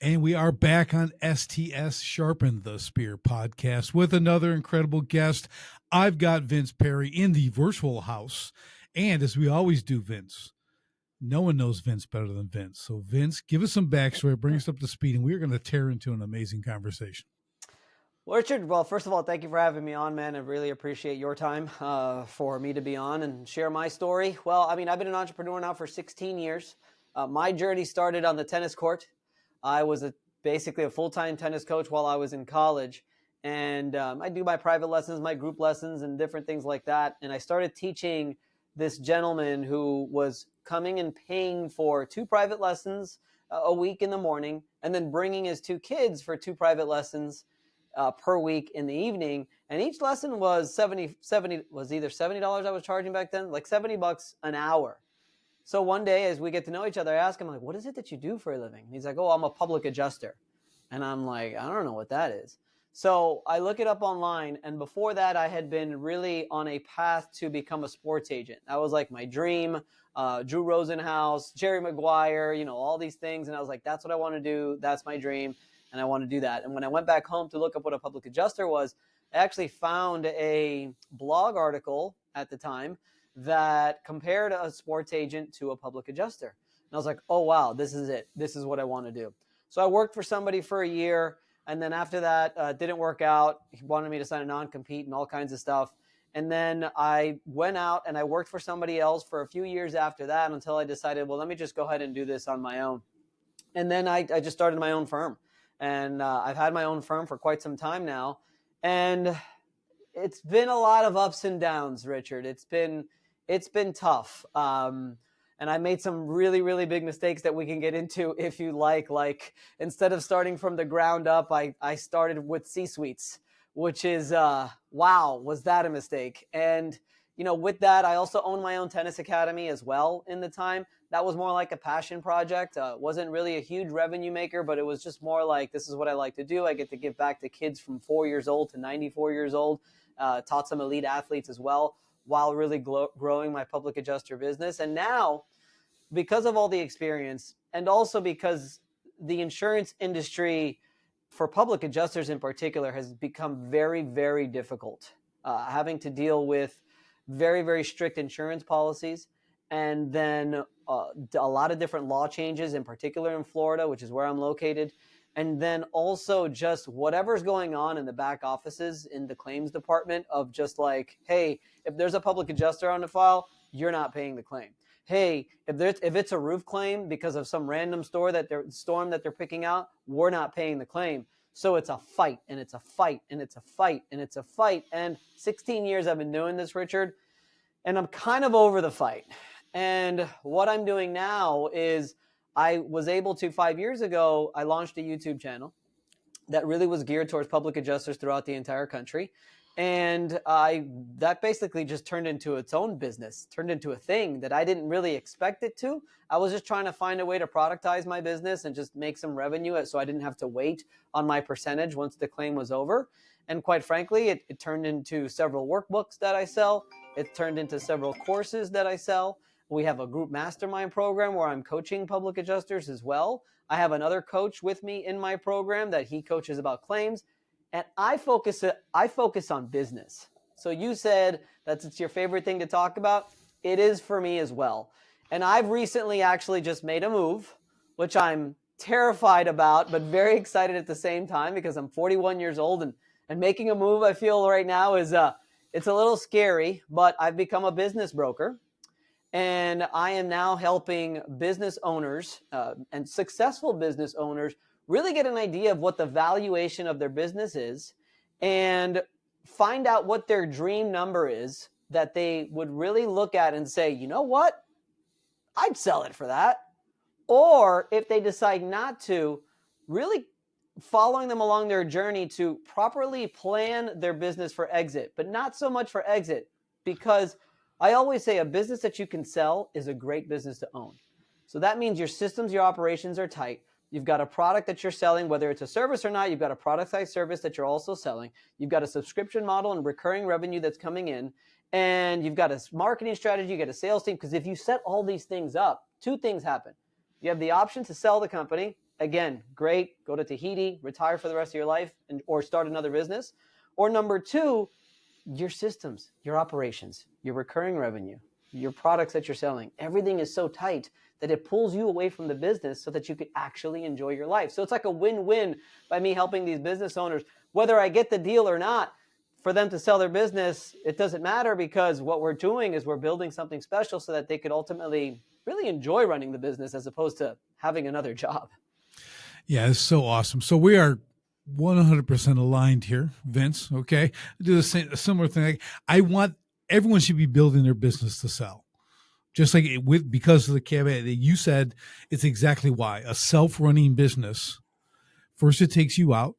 And we are back on STS Sharpen the Spear podcast with another incredible guest. I've got Vince Perri in the virtual house. And as we always do, Vince, no one knows Vince better than Vince. So, Vince, give us some backstory, bring us up to speed, and we're going to tear into an amazing conversation. Well, Richard, first of all, thank you for having me on, man. I really appreciate your time for me to be on and share my story. Well, I mean, I've been an entrepreneur now for 16 years. My journey started on the tennis court. I was basically a full-time tennis coach while I was in college. And I do my private lessons, my group lessons, and different things like that. And I started teaching this gentleman who was coming and paying for 2 private lessons a week in the morning, and then bringing his 2 kids for 2 private lessons per week in the evening. And each lesson was was either $70 I was charging back then, like $70 an hour. So one day, as we get to know each other, I ask him, like, what is it that you do for a living? And he's like, oh, I'm a public adjuster. And I'm like, I don't know what that is. So I look it up online. And before that, I had been really on a path to become a sports agent. That was like my dream. Drew Rosenhaus, Jerry Maguire, all these things. And I was like, that's what I want to do. That's my dream. And I want to do that. And when I went back home to look up what a public adjuster was, I actually found a blog article at the time that compared a sports agent to a public adjuster. And I was like, oh, wow, this is it. This is what I want to do. So I worked for somebody for a year. And then after that, didn't work out. He wanted me to sign a non-compete and all kinds of stuff. And then I went out and I worked for somebody else for a few years after that until I decided, well, let me just go ahead and do this on my own. And then I just started my own firm. And I've had my own firm for quite some time now. And it's been a lot of ups and downs, Richard. It's been tough. And I made some really, really big mistakes that we can get into if you like. Like, instead of starting from the ground up, I started with C-suites, which is, wow, was that a mistake? And, with that, I also own my own tennis academy as well in the time. That was more like a passion project. Wasn't really a huge revenue maker, but it was just more like, this is what I like to do. I get to give back to kids from 4 years old to 94 years old. Taught some elite athletes as well, while really growing my public adjuster business. And now, because of all the experience, and also because the insurance industry for public adjusters in particular has become very, very difficult, having to deal with very, very strict insurance policies, and then a lot of different law changes, in particular in Florida, which is where I'm located. And then also just whatever's going on in the back offices in the claims department of just like, hey, if there's a public adjuster on the file, you're not paying the claim. Hey, if it's a roof claim because of some random storm that they're picking out, we're not paying the claim. So it's a fight, and it's a fight, and it's a fight, and it's a fight. And 16 years I've been doing this, Richard, and I'm kind of over the fight. And what I'm doing now is, I was able to, 5 years ago, I launched a YouTube channel that really was geared towards public adjusters throughout the entire country. And that basically just turned into its own business, turned into a thing that I didn't really expect it to. I was just trying to find a way to productize my business and just make some revenue so I didn't have to wait on my percentage once the claim was over. And quite frankly, it turned into several workbooks that I sell. It turned into several courses that I sell. We have a group mastermind program where I'm coaching public adjusters as well. I have another coach with me in my program that he coaches about claims. And I focus on business. So you said that it's your favorite thing to talk about. It is for me as well. And I've recently actually just made a move, which I'm terrified about, but very excited at the same time, because I'm 41 years old, and making a move, I feel right now, is it's a little scary, but I've become a business broker. And I am now helping business owners and successful business owners really get an idea of what the valuation of their business is, and find out what their dream number is that they would really look at and say, you know what, I'd sell it for that. Or if they decide not to, really following them along their journey to properly plan their business for exit, but not so much for exit, because I always say a business that you can sell is a great business to own. So that means your systems, your operations are tight. You've got a product that you're selling, whether it's a service or not. You've got a productized service that you're also selling. You've got a subscription model and recurring revenue that's coming in. And you've got a marketing strategy, you got a sales team. Because if you set all these things up, 2 things happen. You have the option to sell the company. Again, great, go to Tahiti, retire for the rest of your life, or start another business. Or number two, your systems, your operations, your recurring revenue, your products that you're selling, everything is so tight that it pulls you away from the business so that you could actually enjoy your life. So it's like a win-win by me helping these business owners, whether I get the deal or not, for them to sell their business, it doesn't matter, because what we're doing is we're building something special so that they could ultimately really enjoy running the business as opposed to having another job. Yeah, it's so awesome. So we are 100% aligned here, Vince. Okay. I do a similar thing. I want everyone should be building their business to sell. Just like because of the caveat that you said, it's exactly why. A self-running business, first it takes you out,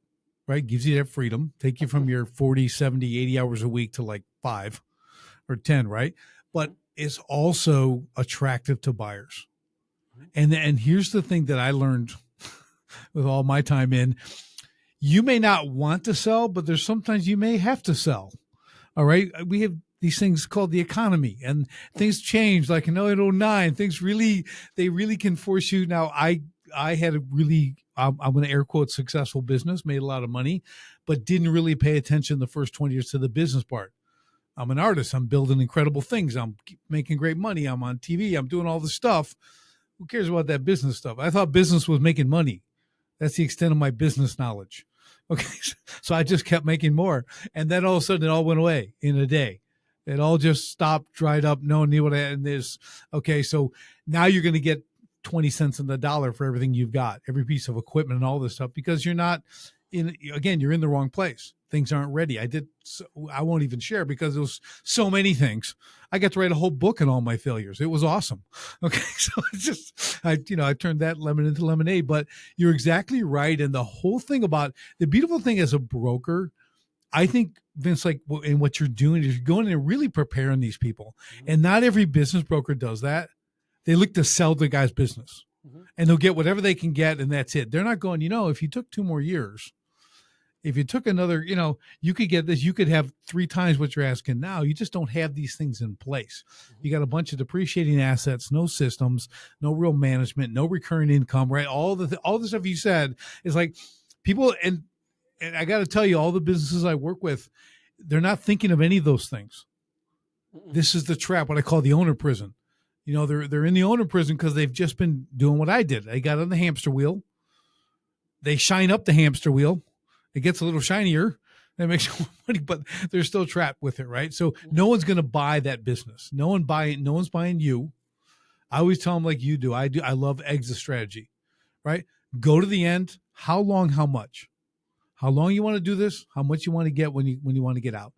right? Gives you that freedom, take you from your 40, 70, 80 hours a week to like 5 or 10, right? But it's also attractive to buyers. And here's the thing that I learned with all my time in, you may not want to sell, but there's sometimes you may have to sell. All right. We have these things called the economy, and things change. Like in 2009, they really can force you. Now, I had a really, I'm going to air quote, successful business, made a lot of money, but didn't really pay attention the first 20 years to the business part. I'm an artist. I'm building incredible things. I'm making great money. I'm on TV. I'm doing all this stuff. Who cares about that business stuff? I thought business was making money. That's the extent of my business knowledge. Okay. So I just kept making more. And then all of a sudden it all went away in a day. It all just stopped, dried up. No one knew what it is. Okay. So now you're going to get 20 cents on the dollar for everything you've got, every piece of equipment and all this stuff, because you're not you're in the wrong place. Things aren't ready. I won't even share because there was so many things. I got to write a whole book on all my failures. It was awesome. Okay. So it's just, I turned that lemon into lemonade, but you're exactly right. And the whole thing about the beautiful thing as a broker, I think, Vince, like in what you're doing is you're going and really preparing these people. And not every business broker does that. They look to sell the guy's business and they'll get whatever they can get. And that's it. They're not going, if you took 2 more years, if you took another, you could get this, you could have 3 times what you're asking now. You just don't have these things in place. You got a bunch of depreciating assets, no systems, no real management, no recurring income, right? All the stuff you said is like people, and I got to tell you, all the businesses I work with, they're not thinking of any of those things. This is the trap, what I call the owner prison. They're in the owner prison because they've just been doing what I did. They got on the hamster wheel. They shine up the hamster wheel. It gets a little shinier. That makes more money, but they're still trapped with it, right? So no one's going to buy that business. No one's buying you. I always tell them like you do. I love exit strategy, right? Go to the end. How long, how much? How long you want to do this? How much you want to get when you want to get out?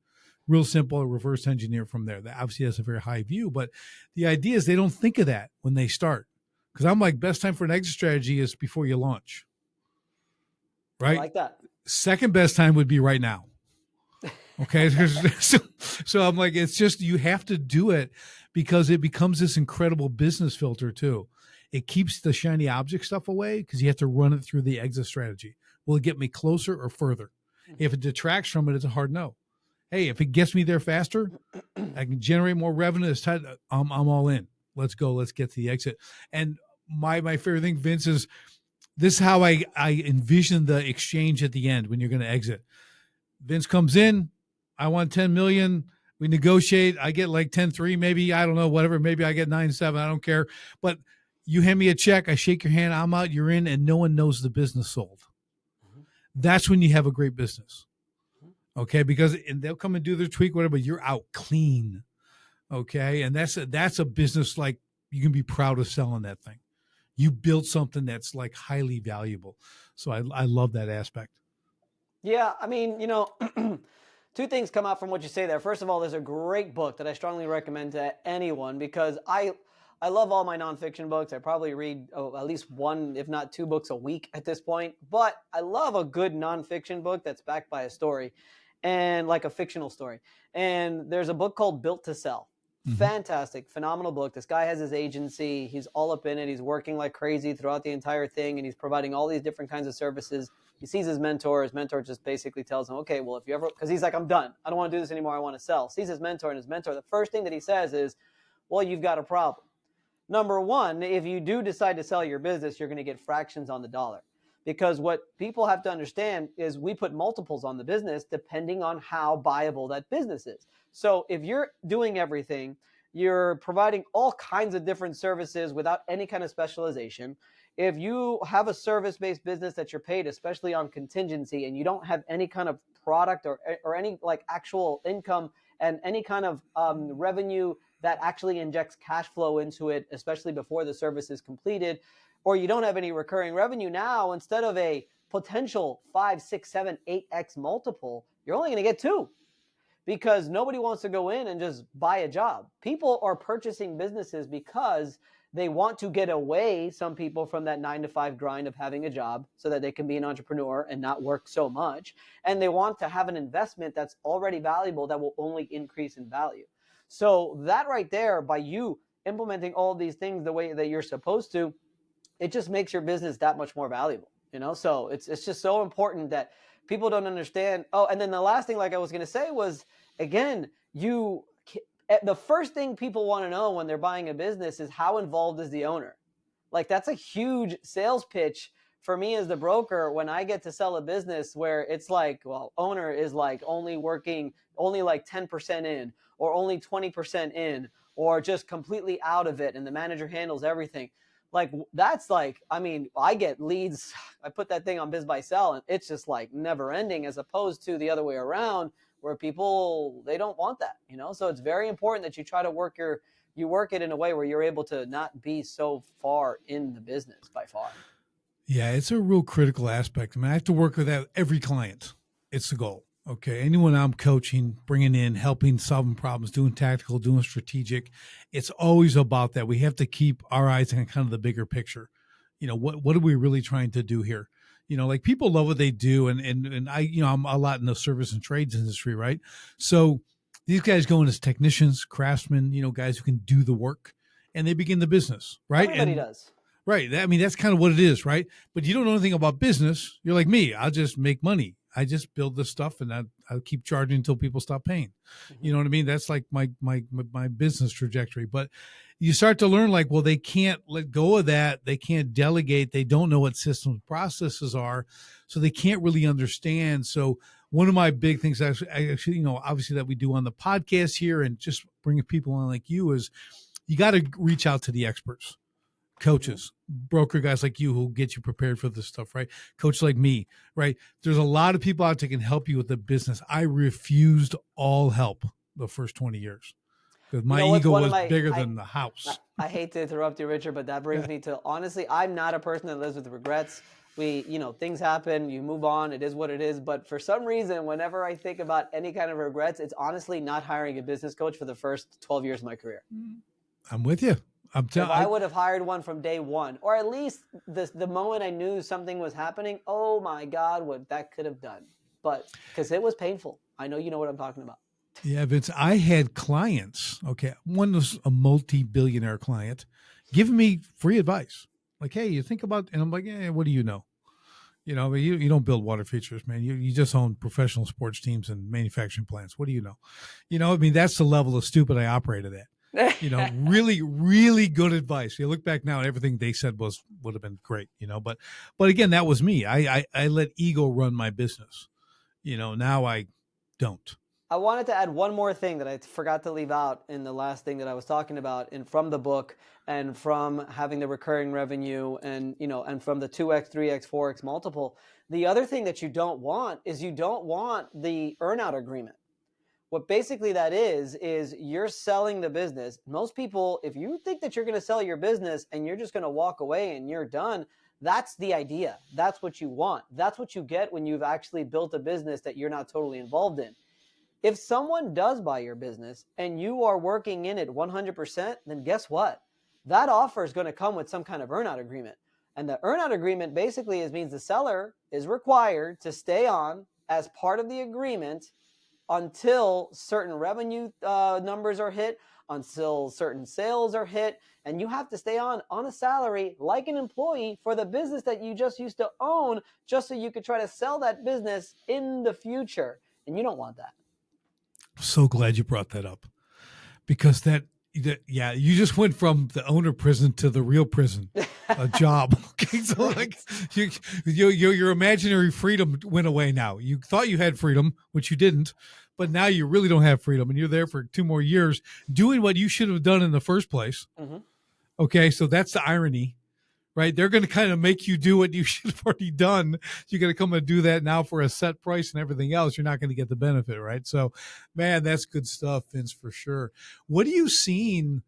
Real simple, reverse engineer from there. That obviously has a very high view, but the idea is they don't think of that when they start. Because I'm like, best time for an exit strategy is before you launch. Right? I like that. Second best time would be right now. Okay. So I'm like, it's just, you have to do it because it becomes this incredible business filter too. It keeps the shiny object stuff away because you have to run it through the exit strategy. Will it get me closer or further? If it detracts from it, it's a hard no. Hey, if it gets me there faster, I can generate more revenue. It's tight. I'm all in. Let's go. Let's get to the exit. And my favorite thing, Vince, is this is how I envision the exchange at the end when you're going to exit. Vince comes in. I want 10 million. We negotiate. I get like 10.3, maybe. I don't know, whatever. Maybe I get 9.7. I don't care. But you hand me a check. I shake your hand. I'm out. You're in. And no one knows the business sold. That's when you have a great business. Okay. Because they'll come and do their tweak, whatever. But you're out clean. Okay. And that's a business like you can be proud of selling that thing. You built something that's like highly valuable. So I love that aspect. Yeah. I mean, 2 things come out from what you say there. First of all, there's a great book that I strongly recommend to anyone because I love all my nonfiction books. I probably read at least 1, if not 2 books a week at this point. But I love a good nonfiction book that's backed by a story and like a fictional story. And there's a book called Built to Sell. Fantastic, phenomenal book. This guy has his agency. He's all up in it. He's working like crazy throughout the entire thing, and he's providing all these different kinds of services. He sees his mentor. His mentor just basically tells him, okay, well, if you ever, because he's like, I'm done. I don't want to do this anymore. I want to sell. Sees his mentor, and his mentor, the first thing that he says is, well, you've got a problem. Number one, if you do decide to sell your business, you're going to get fractions on the dollar. Because what people have to understand is we put multiples on the business depending on how viable that business is. So if you're doing everything, you're providing all kinds of different services without any kind of specialization. If you have a service-based business that you're paid, especially on contingency, and you don't have any kind of product or any like actual income and any kind of revenue that actually injects cash flow into it, especially before the service is completed, or you don't have any recurring revenue now, instead of a potential 5, 6, 7, 8x multiple, you're only going to get 2, because nobody wants to go in and just buy a job. People are purchasing businesses because they want to get away, some people, from that 9 to 5 grind of having a job so that they can be an entrepreneur and not work so much. And they want to have an investment that's already valuable that will only increase in value. So that right there, by you implementing all of these things the way that you're supposed to, it just makes your business that much more valuable, So it's just so important that people don't understand. Oh, and then the last thing, like I was going to say, was, again, the first thing people want to know when they're buying a business is how involved is the owner. Like, that's a huge sales pitch for me as the broker when I get to sell a business where it's like, well, owner is like only working only like 10% in, or only 20% in, or just completely out of it, and the manager handles everything. Like, that's like, I mean, I get leads. I put that thing on Biz by Sell, and it's just like never ending, as opposed to the other way around, where people, they don't want that, So it's very important that you try to work it in a way where you're able to not be so far in the business by far. Yeah, it's a real critical aspect. I mean, I have to work with that every client. It's the goal. Okay. Anyone I'm coaching, bringing in, helping, solving problems, doing tactical, doing strategic, it's always about that. We have to keep our eyes on kind of the bigger picture. What are we really trying to do here? Like, people love what they do. And I, I'm a lot in the service and trades industry, right? So these guys go in as technicians, craftsmen, guys who can do the work, and they begin the business, right? Everybody does. Right. I mean, that's kind of what it is, right? But you don't know anything about business. You're like me. I'll just make money. I just build this stuff, and I'll keep charging until people stop paying. Mm-hmm. You know what I mean? That's like my business trajectory. But you start to learn, like, well, they can't let go of that. They can't delegate. They don't know what systems processes are, so they can't really understand. So one of my big things, actually, obviously, that we do on the podcast here and just bringing people on like you, is you got to reach out to the experts. Coaches, broker guys like you who get you prepared for this stuff, right? Coach like me, right? There's a lot of people out there can help you with the business. I refused all help the first 20 years because my ego was bigger than the house. I hate to interrupt you, Richard, but that brings me to, honestly, I'm not a person that lives with regrets. Things happen, you move on, it is what it is. But for some reason, whenever I think about any kind of regrets, it's honestly not hiring a business coach for the first 12 years of my career. I'm with you. If I would have hired one from day one, or at least the moment I knew something was happening, oh my God, what that could have done. But because it was painful. I know you know what I'm talking about. Yeah, Vince, I had clients, okay, one was a multi-billionaire client, giving me free advice. Like, hey, you think about, and I'm like, yeah, what do you know? You don't build water features, man. You just own professional sports teams and manufacturing plants. What do you know? I mean, that's the level of stupid I operated at. Really, really good advice. You look back now, and everything they said would have been great, but again, that was me. I let ego run my business. Now I don't. I wanted to add one more thing that I forgot to leave out in the last thing that I was talking about, and from the book and from having the recurring revenue and from the 2x, 3x, 4x multiple. The other thing that you don't want is you don't want the earnout agreement. What basically that is you're selling the business. Most people, if you think that you're going to sell your business and you're just going to walk away and you're done, that's the idea. That's what you want. That's what you get when you've actually built a business that you're not totally involved in. If someone does buy your business and you are working in it 100%, then guess what? That offer is going to come with some kind of earnout agreement. And the earnout agreement basically means the seller is required to stay on as part of the agreement until certain revenue numbers are hit, until certain sales are hit, and you have to stay on a salary like an employee for the business that you just used to own, just so you could try to sell that business in the future. And you don't want that. I'm so glad you brought that up, because that Yeah, you just went from the owner prison to the real prison, a job. Okay, so Right. like your imaginary freedom went away now. You thought you had freedom, which you didn't, but now you really don't have freedom, and you're there for 2 more years doing what you should have done in the first place. Mm-hmm. Okay, so that's the irony, right? They're going to kind of make you do what you should have already done. You're going to come and do that now for a set price and everything else. You're not going to get the benefit, right? So, man, that's good stuff, Vince, for sure. What are you seeing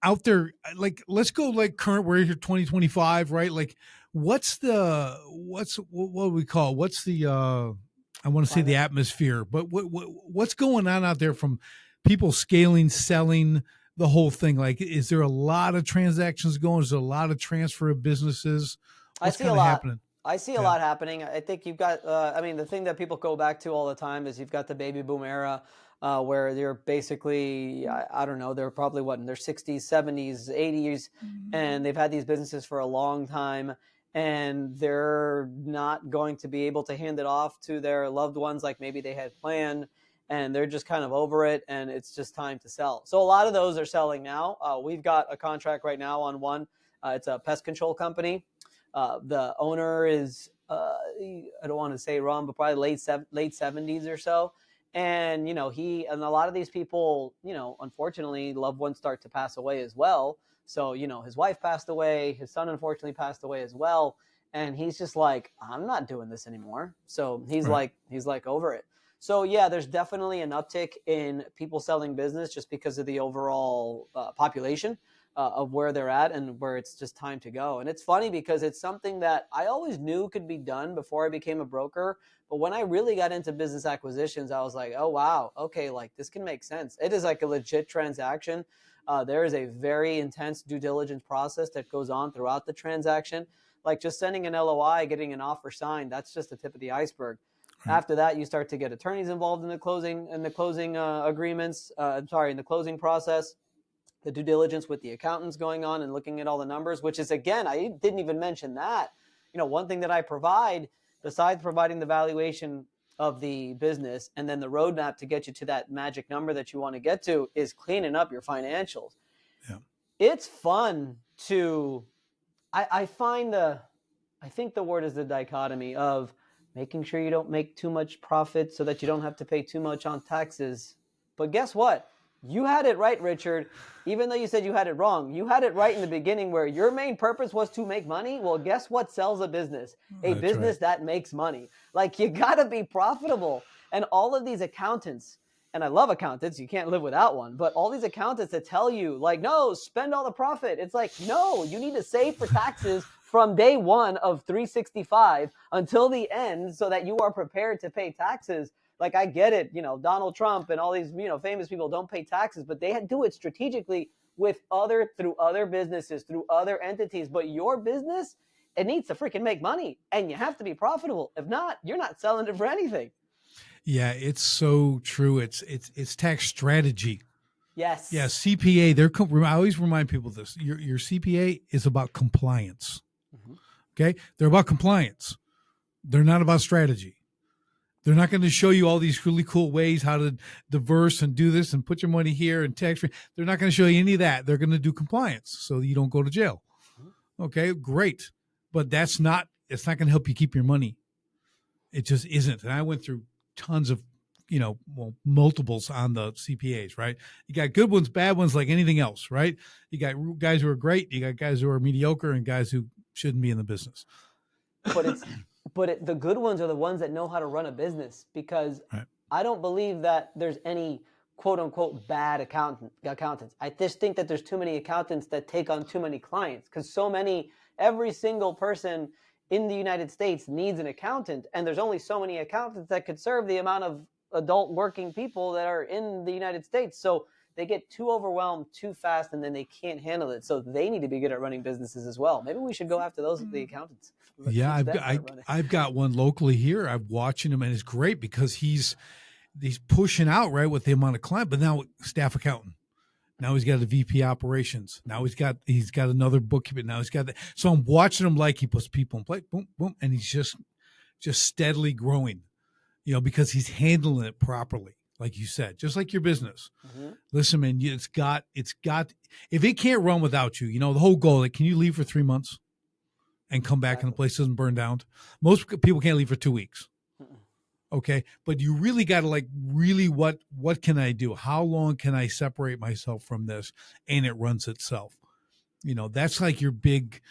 out there? Like, let's go like current, we're here 2025, right? Like, what do we call, what's the, I want to say the atmosphere, but what's going on out there from people scaling, selling, the whole thing? Like, is there a lot of transactions going? Is there a lot of transfer of businesses? What's kind of happening? I see a lot happening. I think you've got, I mean, the thing that people go back to all the time is you've got the baby boom era, where they're basically, I don't know, they're probably what, in their 60s, 70s, 80s, and they've had these businesses for a long time, and they're not going to be able to hand it off to their loved ones like maybe they had planned, and they're just kind of over it, and it's just time to sell. So a lot of those are selling now. We've got a contract right now on one. It's a pest control company. The owner is, I don't want to say wrong, but probably late 70s or so. And, you know, and a lot of these people, you know, unfortunately, loved ones start to pass away as well. So, you know, his wife passed away, his son unfortunately passed away as well. And he's just like, I'm not doing this anymore. So he's like over it. So yeah, there's definitely an uptick in people selling business just because of the overall population of where they're at and where it's just time to go. And it's funny because it's something that I always knew could be done before I became a broker. But when I really got into business acquisitions, I was like, oh, wow, okay, like this can make sense. It is like a legit transaction. There is a very intense due diligence process that goes on throughout the transaction. Like just sending an LOI, getting an offer signed, that's just the tip of the iceberg. Right. After that, you start to get attorneys involved in the closing agreements. In the closing process. The due diligence with the accountants going on and looking at all the numbers, which is, again, I didn't even mention that. You know, one thing that I provide, besides providing the valuation of the business and then the roadmap to get you to that magic number that you want to get to, is cleaning up your financials. Yeah. It's fun to, I think the word is the dichotomy of making sure you don't make too much profit so that you don't have to pay too much on taxes. But guess what? You had it right, Richard. Even though you said you had it wrong, you had it right in the beginning where your main purpose was to make money. Well, guess what sells a business? A business that makes money. Like, you got to be profitable. And all of these accountants, and I love accountants, you can't live without one, but all these accountants that tell you, like, no, spend all the profit. It's like, no, you need to save for taxes from day one of 365 until the end so that you are prepared to pay taxes. Like, I get it, you know, Donald Trump and all these, you know, famous people don't pay taxes, but they do it strategically through other businesses, through other entities. But your business, it needs to freaking make money, and you have to be profitable. If not, you're not selling it for anything. Yeah, it's so true. It's tax strategy. Yes. Yeah, CPA. I always remind people this. Your CPA is about compliance. Mm-hmm. Okay, they're about compliance. They're not about strategy. They're not going to show you all these really cool ways how to diverse and do this and put your money here and tax free. They're not going to show you any of that. They're going to do compliance so you don't go to jail. Okay, great. But it's not going to help you keep your money. It just isn't. And I went through tons of, multiples on the CPAs, right? You got good ones, bad ones, like anything else, right? You got guys who are great. You got guys who are mediocre and guys who shouldn't be in the business. But the good ones are the ones that know how to run a business, because I don't believe that there's any quote unquote bad accountants. I just think that there's too many accountants that take on too many clients, because every single person in the United States needs an accountant, and there's only so many accountants that could serve the amount of adult working people that are in the United States. So they get too overwhelmed too fast, and then they can't handle it. So they need to be good at running businesses as well. Maybe we should go after the accountants. Yeah, I've got one locally here. I'm watching him, and it's great because he's pushing out right with the amount of client, but now staff accountant. Now he's got a VP operations. Now he's got another bookkeeper. Now he's got that. So I'm watching him like he puts people in place, boom, boom, and he's just steadily growing, because he's handling it properly. like you said, just like your business. Mm-hmm. Listen, man, it's got, if it can't run without you, you know, the whole goal, like, can you leave for 3 months and come back and the place doesn't burn down? Most people can't leave for 2 weeks. Mm-mm. Okay. But you really got to like, really, what can I do? How long can I separate myself from this? And it runs itself. You know, that's like your big,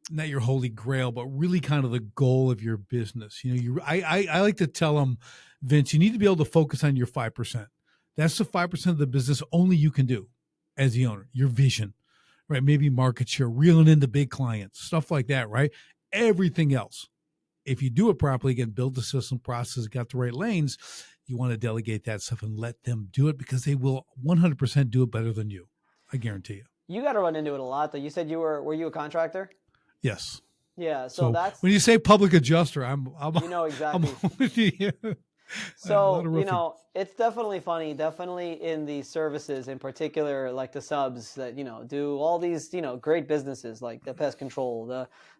not your holy grail, but really kind of the goal of your business. You know, I like to tell them, Vince, you need to be able to focus on your 5%. That's the 5% of the business only you can do as the owner, your vision, right? Maybe market share, reeling in the big clients, stuff like that, right? Everything else, if you do it properly, again, build the system process, got the right lanes, you want to delegate that stuff and let them do it because they will 100% do it better than you. I guarantee you. You got to run into it a lot, though. You said were you a contractor? Yes. Yeah. So that's, when you say public adjuster, I'm you know exactly. I'm with you. So, you know, it's definitely funny, definitely in the services in particular, like the subs that, you know, do all these, you know, great businesses like the pest control,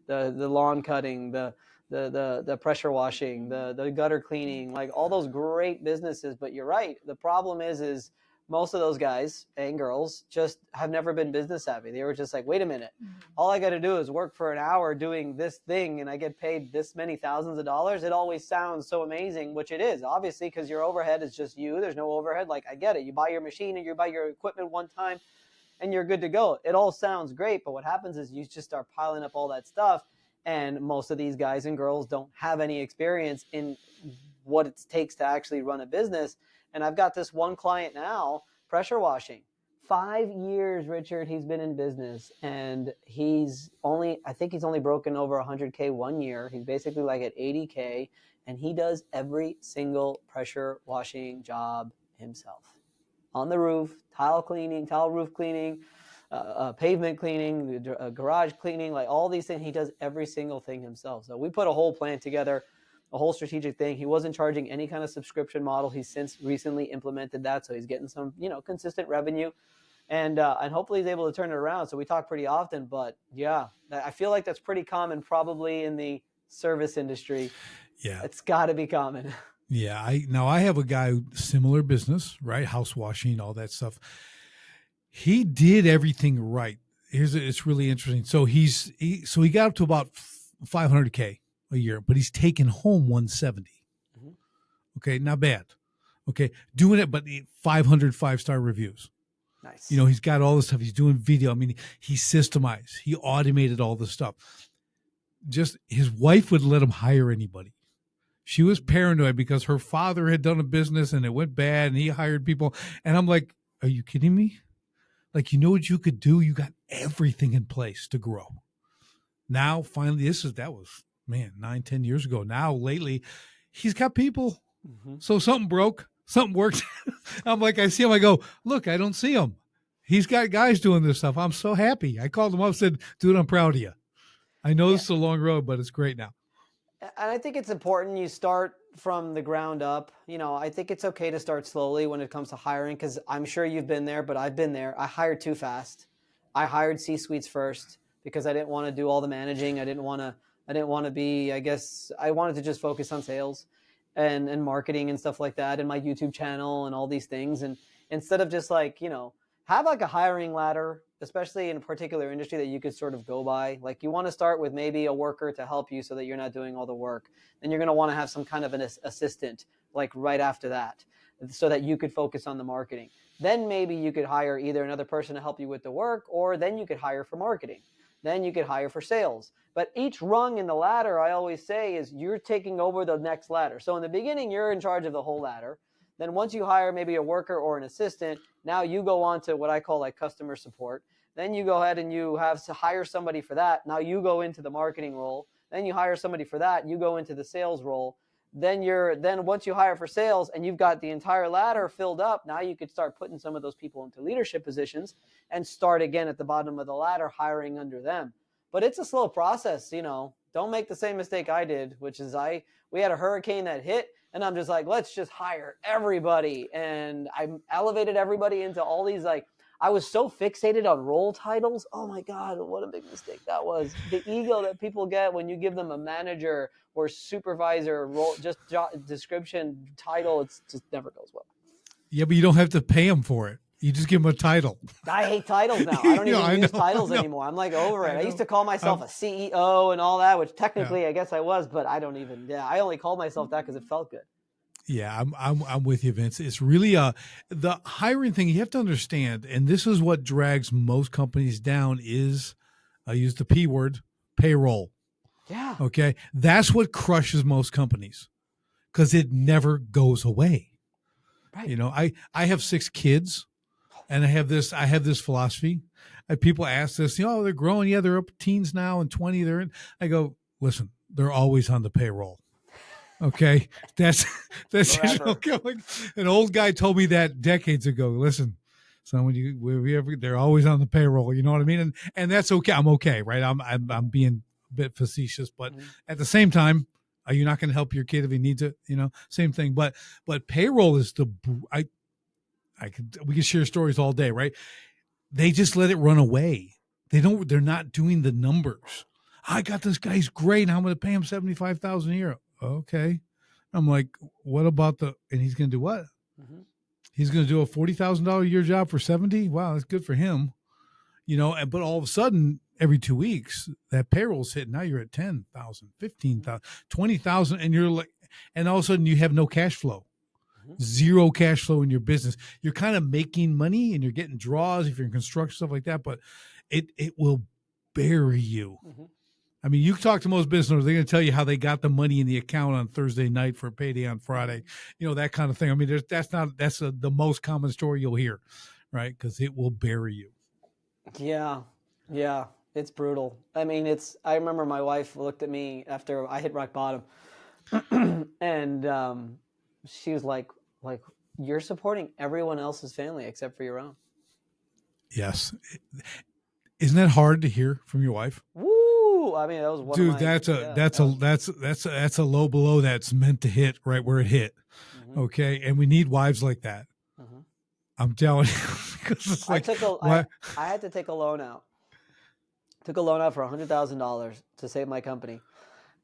the lawn cutting, the pressure washing, the gutter cleaning, like all those great businesses. But you're right. The problem is most of those guys and girls just have never been business savvy. They were just like, wait a minute, all I got to do is work for an hour doing this thing and I get paid this many thousands of dollars. It always sounds so amazing, which it is, obviously, because your overhead is just you. There's no overhead. Like, I get it. You buy your machine and you buy your equipment one time and you're good to go. It all sounds great. But what happens is you just start piling up all that stuff. And most of these guys and girls don't have any experience in what it takes to actually run a business. And I've got this one client now, pressure washing. 5 years, Richard, he's been in business, and I think he's only broken over 100K 1 year. He's basically like at 80K, and he does every single pressure washing job himself. On the roof, tile roof cleaning, pavement cleaning, garage cleaning, like all these things. He does every single thing himself. So we put a whole plan together, a whole strategic thing. He wasn't charging any kind of subscription model. He's since recently implemented that, so he's getting some, you know, consistent revenue, and hopefully he's able to turn it around. So we talk pretty often, but yeah, I feel like that's pretty common, probably in the service industry. Yeah, it's got to be common. Yeah, I have a guy, similar business, right? House washing, all that stuff. He did everything right. It's really interesting. So he got up to about 500K a year, but he's taken home 170. Mm-hmm. Okay, not bad. Okay, doing it, but 500 5-star reviews. Nice. You know, he's got all this stuff. He's doing video. I mean, he systemized. He automated all this stuff. Just his wife would let him hire anybody. She was paranoid because her father had done a business and it went bad and he hired people. And I'm like, are you kidding me? Like, you know what you could do? You got everything in place to grow. Now, finally, that was, 9-10 years ago. Now, lately, he's got people. Mm-hmm. So something broke, something worked. I'm like, I see him. I go, look, I don't see him. He's got guys doing this stuff. I'm so happy. I called him up and said, dude, I'm proud of you. I know this is a long road, but it's great now. And I think it's important you start from the ground up. You know, I think it's okay to start slowly when it comes to hiring, because I'm sure you've been there, but I've been there. I hired too fast. I hired C-suites first because I didn't want to do all the managing. I didn't want to be, I wanted to just focus on sales and marketing and stuff like that, and my YouTube channel and all these things. And instead of just like, you know, have like a hiring ladder, especially in a particular industry that you could sort of go by. Like, you want to start with maybe a worker to help you so that you're not doing all the work. Then you're going to want to have some kind of an assistant like right after that, so that you could focus on the marketing. Then maybe you could hire either another person to help you with the work, or then you could hire for marketing. Then you could hire for sales. But each rung in the ladder, I always say, is you're taking over the next ladder. So in the beginning, you're in charge of the whole ladder. Then once you hire maybe a worker or an assistant, now you go on to what I call like customer support. Then you go ahead and you have to hire somebody for that. Now you go into the marketing role. Then you hire somebody for that. You go into the sales role. Then once you hire for sales and you've got the entire ladder filled up, now you could start putting some of those people into leadership positions and start again at the bottom of the ladder, hiring under them. But it's a slow process, you know. Don't make the same mistake I did, which is we had a hurricane that hit, and I'm just like, let's just hire everybody. And I elevated everybody into all these, like, I was so fixated on role titles. Oh my God, what a big mistake that was. The ego that people get when you give them a manager or supervisor role, just job description, title, it just never goes well. Yeah, but you don't have to pay them for it. You just give them a title. I hate titles now. I don't even use titles I know. anymore. I'm like over it. I used to call myself I'm- a CEO and all that, which yeah. technically I guess I was, but I don't even. Yeah, I only called myself that because it felt good. Yeah, I'm with you, Vince. It's really the hiring thing. You have to understand, and this is what drags most companies down. Is I use the P word, payroll. Yeah. Okay, that's what crushes most companies because it never goes away. Right. You know, I have 6 kids, and I have this philosophy. People ask this, they're growing. Yeah, they're up teens now and 20. They're in. I go, listen, they're always on the payroll. Okay, that's Forever. okay. Like, an old guy told me that decades ago. Listen, son, they're always on the payroll. You know what I mean? And that's okay. I'm okay, right? I'm being a bit facetious, but at the same time, are you not going to help your kid if he needs it? Same thing. But payroll is we can share stories all day, right? They just let it run away. They're not doing the numbers. I got this guy, he's great, and I'm going to pay him $75,000 a year. Okay. I'm like, what about and he's going to do what? Mm-hmm. He's going to do a $40,000 a year job for 70. Wow. That's good for him. But all of a sudden every 2 weeks that payroll's hit. Now you're at 10,000, 15,000, 20,000. And you're like, and all of a sudden you have no cash flow, zero cash flow in your business. You're kind of making money and you're getting draws if you're in construction, stuff like that, but it will bury you. Mm-hmm. I mean, you talk to most business owners, they're going to tell you how they got the money in the account on Thursday night for a payday on Friday, that kind of thing. I mean, that's the most common story you'll hear, right? Because it will bury you. Yeah. Yeah. It's brutal. I mean, I remember my wife looked at me after I hit rock bottom and she was like, you're supporting everyone else's family except for your own. Yes. Isn't that hard to hear from your wife? Woo! I mean, that was one Dude, of my, that's a low blow that's meant to hit right where it hit. Mm-hmm. Okay. And we need wives like that. Mm-hmm. I'm telling you. It's like, I had to take a loan out. Took a loan out for $100,000 to save my company.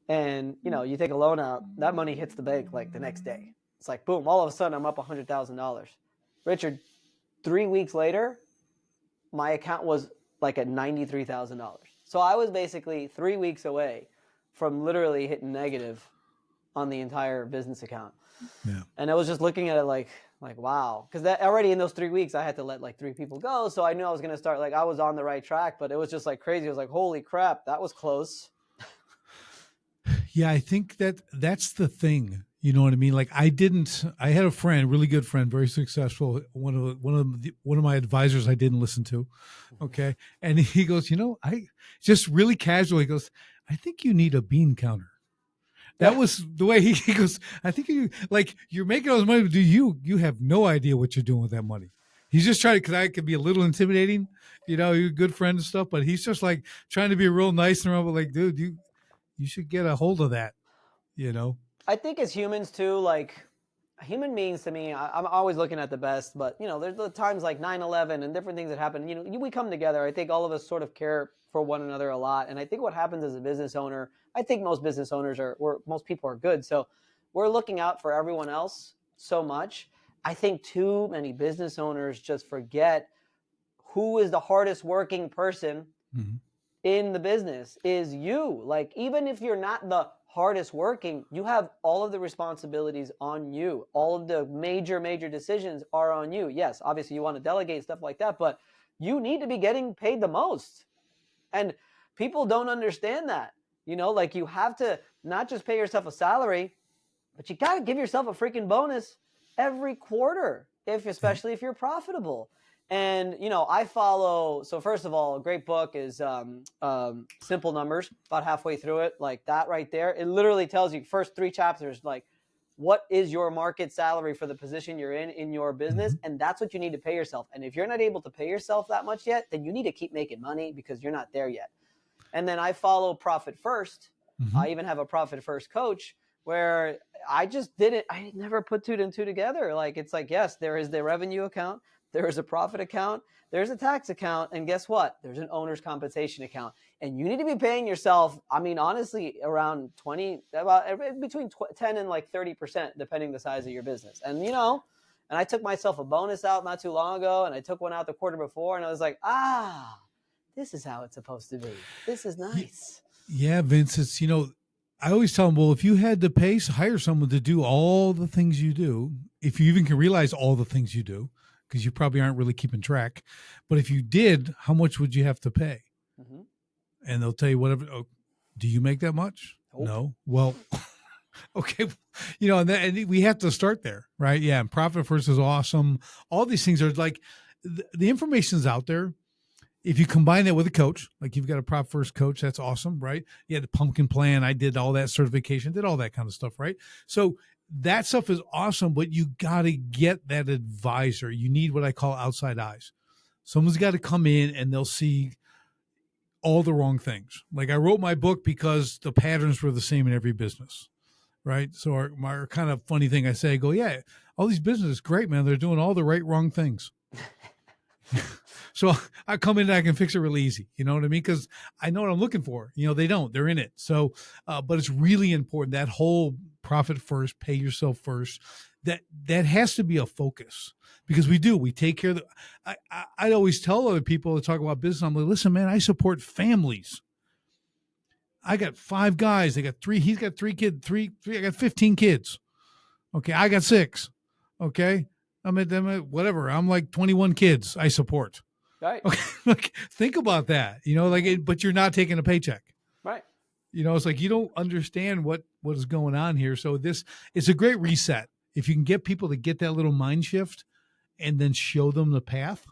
And, you take a loan out, that money hits the bank like the next day. It's like, boom, all of a sudden I'm up $100,000. Richard, 3 weeks later, my account was like at $93,000. So I was basically 3 weeks away from literally hitting negative on the entire business account. Yeah. And I was just looking at it like wow, because that already in those 3 weeks I had to let like 3 people go, so I knew I was going to start, like, I was on the right track, but it was just like crazy. I was like, holy crap, that was close. Yeah, I think that's the thing. You know what I mean? Like, I had a friend, really good friend, very successful. One of my advisors I didn't listen to. Okay. And he goes, I just really casually goes, I think you need a bean counter. That was the way he goes, I think you're making all this money, but you have no idea what you're doing with that money. He's just trying to, because I could be a little intimidating, you're a good friend and stuff, but he's just like trying to be real nice and all, like, dude, you should get a hold of that, I think as humans too, like, human beings, to me, I'm always looking at the best, but there's the times like 9/11 and different things that happen. We come together. I think all of us sort of care for one another a lot, and I think what happens as a business owner, I think most business owners most people are good, so we're looking out for everyone else so much. I think too many business owners just forget who is the hardest working person in the business is you. Like, even if you're not the hardest working, you have all of the responsibilities on you. All of the major decisions are on you. Yes, obviously you want to delegate stuff like that, but you need to be getting paid the most. And people don't understand that. Like, you have to not just pay yourself a salary, but you got to give yourself a freaking bonus every quarter, especially if you're profitable. And, I follow, so first of all, a great book is Simple Numbers, about halfway through it, like that right there. It literally tells you first 3 chapters, like, what is your market salary for the position you're in your business? And that's what you need to pay yourself. And if you're not able to pay yourself that much yet, then you need to keep making money because you're not there yet. And then I follow Profit First. I even have a Profit First coach where I just did it. I never put 2 and 2 together. Like, it's like, yes, there is the revenue account. There is a profit account. There's a tax account. And guess what? There's an owner's compensation account. And you need to be paying yourself, I mean, honestly, around between 10 and like 30%, depending the size of your business. And, And I took myself a bonus out not too long ago, and I took one out the quarter before, and I was like, this is how it's supposed to be. This is nice. Yeah, Vince, it's, I always tell them, well, if you had the pace, hire someone to do all the things you do. If you even can realize all the things you do, because you probably aren't really keeping track. But if you did, how much would you have to pay? Mm-hmm. And they'll tell you whatever. Oh, do you make that much? Nope. No. Well, okay. And we have to start there, right? Yeah. And profit first is awesome. All these things are like the information's out there. If you combine that with a coach, like you've got a prop first coach, that's awesome, right? You had the pumpkin plan. I did all that certification, did all that kind of stuff, right? So that stuff is awesome, but you got to get that advisor. You need what I call outside eyes. Someone's got to come in and they'll see all the wrong things. Like I wrote my book because the patterns were the same in every business, right? So our kind of funny thing I say, I go, yeah, all these businesses, great, man. They're doing all the wrong things. So I come in and I can fix it really easy. You know what I mean? Because I know what I'm looking for. They don't. They're in it. So, but it's really important, that whole profit first, pay yourself first, that has to be a focus, because we take care of I always tell other people to talk about business. I'm like, listen, man, I support families. I got 5 guys. They got 3. He's got 3 kids. I got 15 kids. Okay. I got 6. Okay. I'm at whatever. I'm like 21 kids I support. Right. Okay. Like, think about that, but you're not taking a paycheck. Right. It's like, you don't understand what is going on here. So it's a great reset. If you can get people to get that little mind shift and then show them the path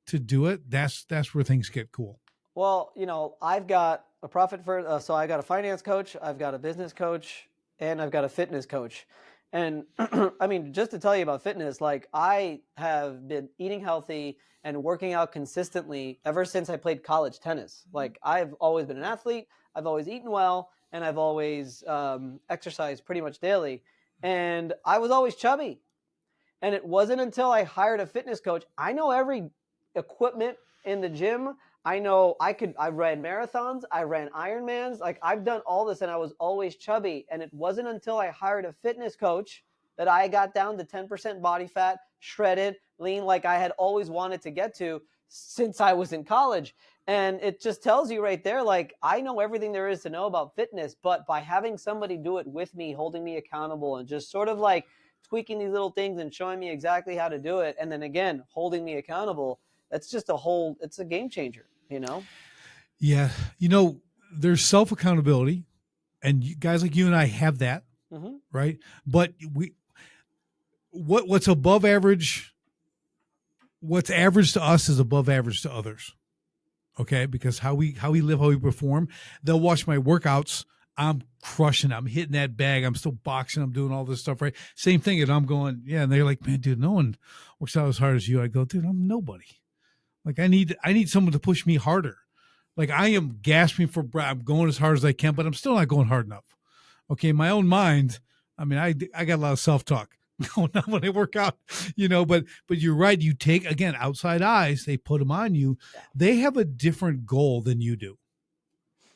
to do it, that's where things get cool. Well, I've got a profit first. So I got a finance coach, I've got a business coach, and I've got a fitness coach. And I mean, just to tell you about fitness, like I have been eating healthy and working out consistently ever since I played college tennis. Like I've always been an athlete, I've always eaten well, and I've always exercised pretty much daily. And I was always chubby. And it wasn't until I hired a fitness coach. I know every equipment in the gym. I ran marathons, I ran Ironmans, like I've done all this, and I was always chubby. And it wasn't until I hired a fitness coach that I got down to 10% body fat, shredded, lean, like I had always wanted to get to since I was in college. And it just tells you right there, like I know everything there is to know about fitness, but by having somebody do it with me, holding me accountable, and just sort of like tweaking these little things and showing me exactly how to do it, and then again, holding me accountable, that's just it's a game changer. Yeah. There's self-accountability, and guys like you and I have that, mm-hmm. right? But what's above average, what's average to us is above average to others. Okay. Because how we live, how we perform, they'll watch my workouts. I'm crushing, I'm hitting that bag. I'm still boxing. I'm doing all this stuff, right? Same thing. And I'm going, yeah. And they're like, man, dude, no one works out as hard as you. I go, dude, I'm nobody. Like I need someone to push me harder. Like I am gasping for breath. I'm going as hard as I can, but I'm still not going hard enough. Okay. In my own mind, I mean, I got a lot of self-talk going on when I work out, but you're right. You take, again, outside eyes, they put them on you. They have a different goal than you do.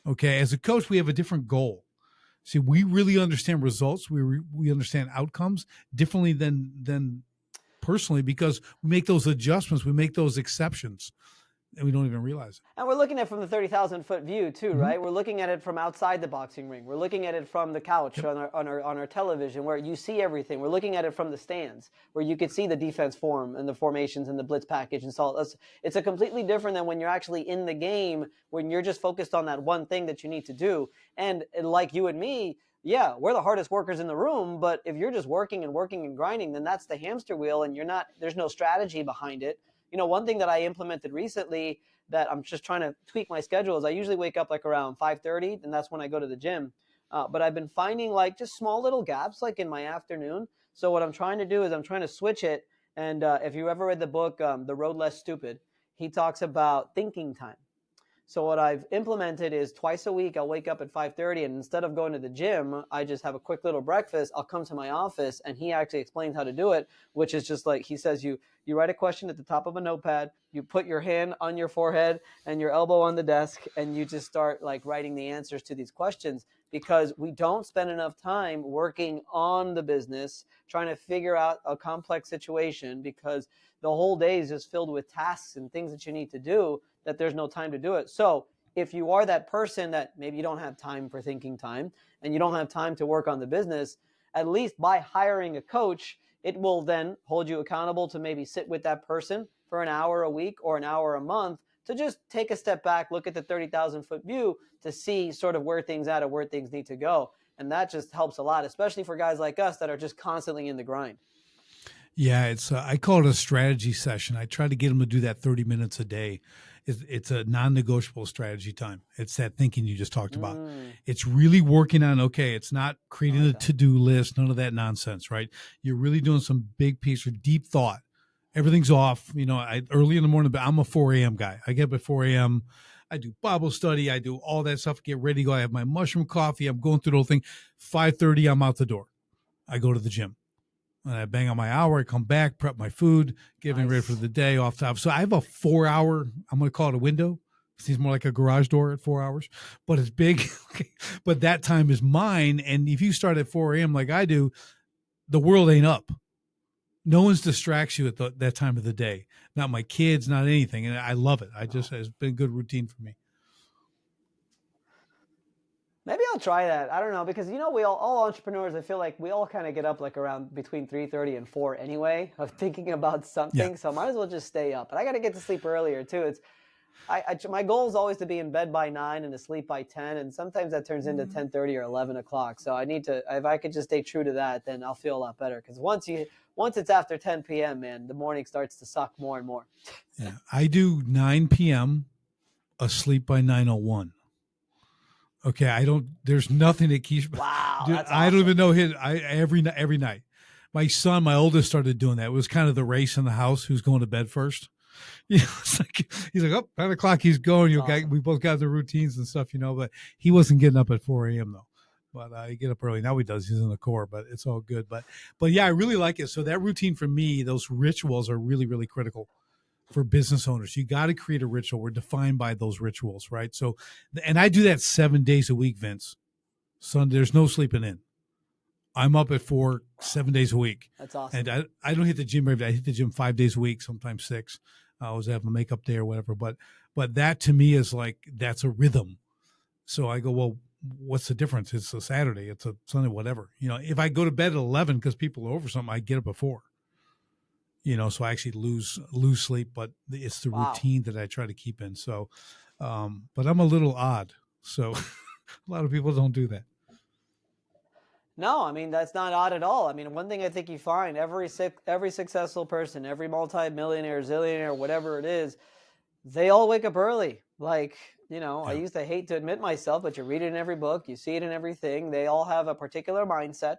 Okay. As a coach, we have a different goal. See, we really understand results. We understand outcomes differently than personally, because we make those adjustments, we make those exceptions, and we don't even realize it. And we're looking at it from the 30,000 foot view too, mm-hmm. right? We're looking at it from outside the boxing ring. We're looking at it from the couch, yep. on our television, where you see everything. We're looking at it from the stands, where you could see the defense form and the formations and the blitz package and so it's a completely different than when you're actually in the game, when you're just focused on that one thing that you need to do. And like you and me, yeah, we're the hardest workers in the room, but if you're just working and grinding, then that's the hamster wheel, and there's no strategy behind it. One thing that I implemented recently that I'm just trying to tweak my schedule is I usually wake up like around 5:30, and that's when I go to the gym. But I've been finding like just small little gaps like in my afternoon. So what I'm trying to do is I'm trying to switch it. And if you ever read the book, The Road Less Stupid, he talks about thinking time. So what I've implemented is twice a week, I'll wake up at 5:30, and instead of going to the gym, I just have a quick little breakfast. I'll come to my office, and he actually explains how to do it, which is just like, he says, you write a question at the top of a notepad, you put your hand on your forehead and your elbow on the desk, and you just start like writing the answers to these questions. because we don't spend enough time working on the business, trying to figure out a complex situation, because the whole day is just filled with tasks and things that you need to do, that there's no time to do it. So if you are that person that maybe you don't have time for thinking time and you don't have time to work on the business, at least by hiring a coach, it will then hold you accountable to maybe sit with that person for an hour a week or an hour a month to just take a step back, look at the 30,000 foot view to see sort of where things at or where things need to go. And that just helps a lot, especially for guys like us that are just constantly in the grind. Yeah, it's I call it a strategy session. I try to get them to do that 30 minutes a day. It's a non-negotiable strategy time. It's that thinking you just talked about. It's really working on, okay, it's not creating a to-do list, none of that nonsense, right? You're really doing some big piece of deep thought. Everything's off. You know, early in the morning, but I'm a 4 a.m. guy. I get up at 4 a.m. I do Bible study. I do all that stuff. Get ready to go. I have my mushroom coffee. I'm going through the whole thing. 5:30, I'm out the door. I go to the gym. And I bang on my hour, I come back, prep my food, getting ready for the day off top. So I have a 4 hour, I'm going to call it a window. It seems more like a garage door at 4 hours, but it's big. Okay. But that time is mine. And if you start at 4 a.m. like I do, the world ain't up. No one's distracts you at that time of the day. Not my kids, not anything. And I love it. It's been a good routine for me. Maybe I'll try that. I don't know, because we all entrepreneurs, I feel like we all kind of get up like around between 3:30 and 4 anyway of thinking about something. Yeah. So I might as well just stay up. But I got to get to sleep earlier too. It's my goal is always to be in bed by 9 and to sleep by 10, and sometimes that turns into 10:30 or 11 o'clock. So I need to, if I could just stay true to that, then I'll feel a lot better. Because once it's after 10 p.m., man, the morning starts to suck more and more. Yeah, I do 9 p.m. asleep by 9:01. Okay, there's nothing that keeps. Wow, dude, that's awesome. I don't even know every night. My son, my oldest, started doing that. It was kind of the race in the house who's going to bed first. It's like he's like, oh, 9 o'clock, he's going. Awesome. We both got the routines and stuff, but he wasn't getting up at 4 a.m. though. But he get up early now. He does. He's in the Corps, but it's all good. But yeah, I really like it. So that routine for me, those rituals are really, really critical for business owners. You got to create a ritual. We're defined by those rituals, right? So, and I do that 7 days a week, Vince. Sunday, there's no sleeping in. I'm up at 4, 7 days a week. That's awesome. And I don't hit the gym every day. I hit the gym 5 days a week, sometimes 6. I always have a makeup day or whatever. But that to me is like, that's a rhythm. So I go, well, what's the difference? It's a Saturday, it's a Sunday, whatever. If I go to bed at 11 because people are over something, I get up before. So I actually lose sleep, but it's the routine that I try to keep in. So, but I'm a little odd. So a lot of people don't do that. No, I mean, that's not odd at all. I mean, one thing I think you find, every successful person, every multi-millionaire, zillionaire, whatever it is, they all wake up early. Like, yeah. I used to hate to admit myself, but you read it in every book, you see it in everything. They all have a particular mindset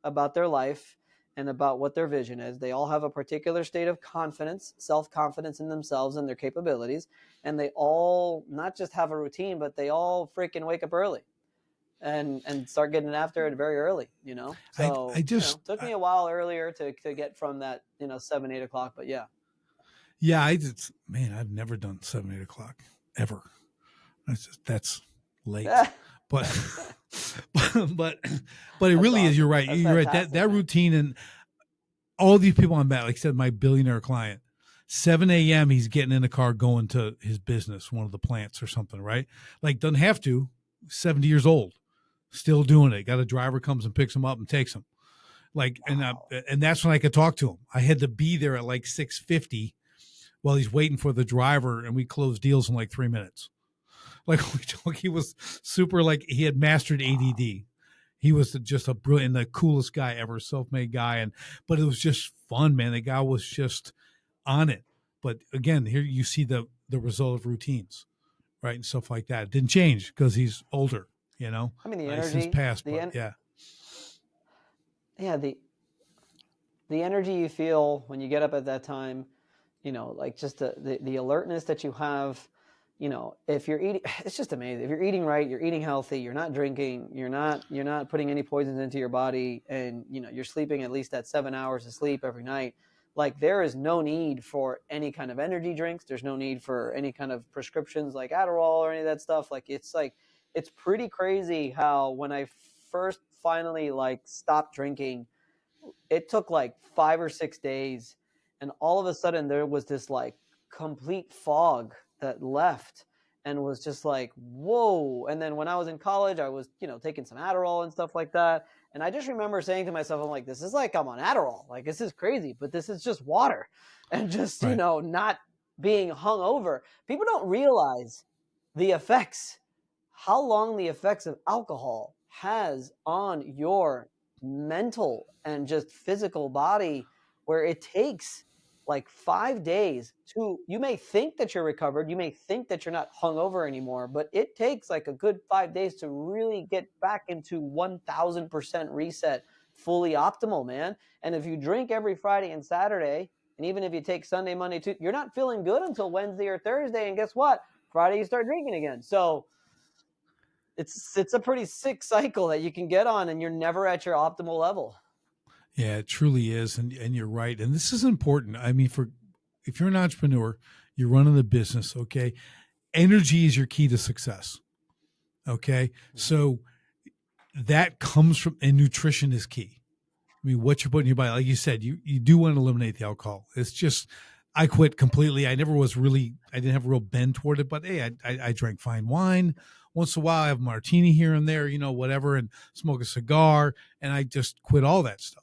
about their life and about what their vision is. They all have a particular state of confidence, self-confidence in themselves and their capabilities. And they all not just have a routine, but they all freaking wake up early and start getting after it very early, So I just took me a while earlier to get from that, 7, 8 o'clock, but yeah. Yeah, I've never done 7, 8 o'clock ever. That's late. but it really awesome. Is. You're right. You're right. That routine, and all these people I'm at, like I said, my billionaire client, 7 a.m. he's getting in the car going to his business, one of the plants or something, right? Like, doesn't have to. 70 years old, still doing it. Got a driver comes and picks him up and takes him. Like, wow. And that's when I could talk to him. I had to be there at like 6:50 while he's waiting for the driver, and we closed deals in like 3 minutes. Like, he was super, like, he had mastered ADD. He was just a brilliant, the coolest guy ever, self-made guy. But it was just fun, man. The guy was just on it. But again, here you see the result of routines, right? And stuff like that. It didn't change because he's older, I mean, the energy. Since past, but yeah. Yeah, the energy you feel when you get up at that time, like just the alertness that you have, if you're eating, it's just amazing. If you're eating right, you're eating healthy, you're not drinking, you're not putting any poisons into your body, and you're sleeping at least that 7 hours of sleep every night. Like, there is no need for any kind of energy drinks. There's no need for any kind of prescriptions like Adderall or any of that stuff. Like, it's like, it's pretty crazy how when I first finally like stopped drinking, it took like 5 or 6 days, and all of a sudden there was this like complete fog that left and was just like, whoa. And then when I was in college, I was, taking some Adderall and stuff like that. And I just remember saying to myself, I'm like, this is like I'm on Adderall. Like, this is crazy, but this is just water. And just, Right. not being hung over. People don't realize the effects, how long the effects of alcohol has on your mental and just physical body, where it takes like 5 days to, you may think that you're recovered, you may think that you're not hungover anymore, but it takes like a good 5 days to really get back into 1000% reset, fully optimal, man. And if you drink every Friday and Saturday, and even if you take Sunday, Monday, Tuesday, you're not feeling good until Wednesday or Thursday. And guess what? Friday you start drinking again. So it's a pretty sick cycle that you can get on, and you're never at your optimal level. Yeah, it truly is. And you're right. And this is important. I mean, if you're an entrepreneur, you're running the business, okay? Energy is your key to success. Okay. So that comes from, and nutrition is key. I mean, what you're putting in your body, like you said, you do want to eliminate the alcohol. It's just, I quit completely. I didn't have a real bend toward it, but hey, I drank fine wine once in a while. I have a martini here and there, whatever, and smoke a cigar. And I just quit all that stuff,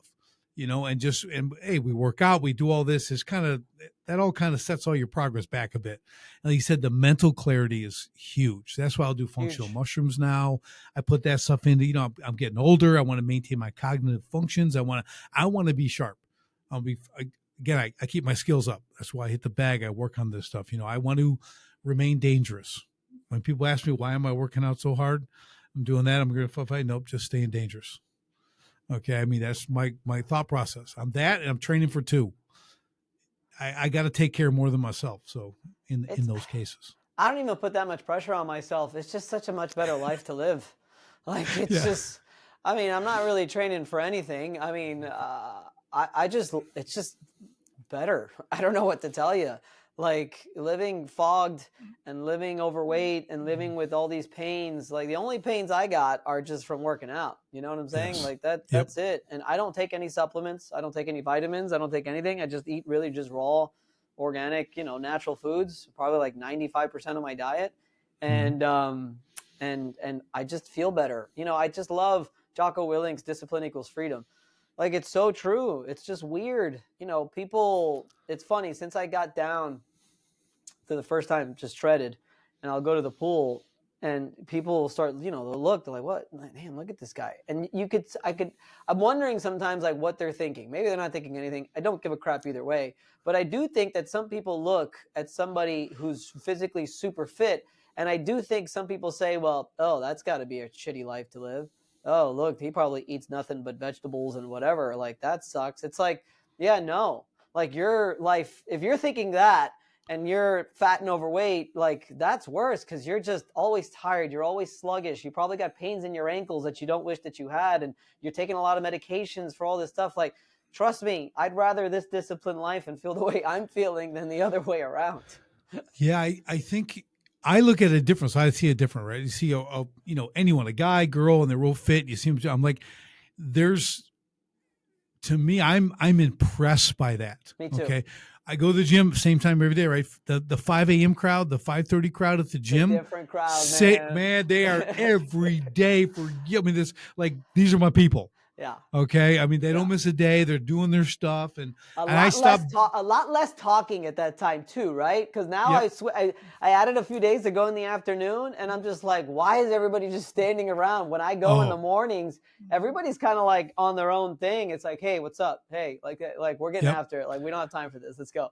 and hey, we work out, we do all this. It's that all kind of sets all your progress back a bit. And like you said, the mental clarity is huge. That's why I'll do functional mushrooms now. I put that stuff into, I'm getting older. I want to maintain my cognitive functions. I want to be sharp. I keep my skills up. That's why I hit the bag. I work on this stuff. I want to remain dangerous. When people ask me, why am I working out so hard? I'm doing that. I'm going to fight. Nope, just staying dangerous. Okay. I mean, that's my thought process. I'm that, and I'm training for two. I got to take care more than myself. So in those cases, I don't even put that much pressure on myself. It's just such a much better life to live. Like, it's just, I mean, I'm not really training for anything. I mean, it's just better. I don't know what to tell you. Like, living fogged and living overweight and living with all these pains, like the only pains I got are just from working out. You know what I'm saying? Yes. Like that's it. And I don't take any supplements. I don't take any vitamins. I don't take anything. I just eat really just raw, organic, natural foods, probably like 95% of my diet. And, and I just feel better. I just love Jocko Willink's Discipline Equals Freedom. Like, it's so true. It's just weird. People, it's funny, since I got down for the first time, just shredded, and I'll go to the pool and people will start, they'll look, they're like, what? I'm like, man, look at this guy. And I'm wondering sometimes like what they're thinking. Maybe they're not thinking anything. I don't give a crap either way. But I do think that some people look at somebody who's physically super fit. And I do think some people say, well, oh, that's got to be a shitty life to live. Oh, look, he probably eats nothing but vegetables and whatever. Like, that sucks. It's like, yeah, no. Like, your life, if you're thinking that and you're fat and overweight, like, that's worse, because you're just always tired. You're always sluggish. You probably got pains in your ankles that you don't wish that you had. And you're taking a lot of medications for all this stuff. Like, trust me, I'd rather this disciplined life and feel the way I'm feeling than the other way around. Yeah, I think I look at it different. So I see it different, right? You see, anyone, a guy, girl, and they're real fit. You see them. I'm like, to me, I'm impressed by that. Me too. Okay. I go to the gym same time every day, right? The 5 a.m. crowd, the 5:30 crowd at the gym. Different crowd, man. They are every day these are my people. Yeah. Okay. I mean, they don't miss a day. They're doing their stuff, and a lot less talking at that time too, right? Because now I added a few days to go in the afternoon, and I'm just like, why is everybody just standing around? When I go in the mornings, everybody's kind of like on their own thing. It's like, hey, what's up? Hey, like we're getting after it. Like, we don't have time for this. Let's go.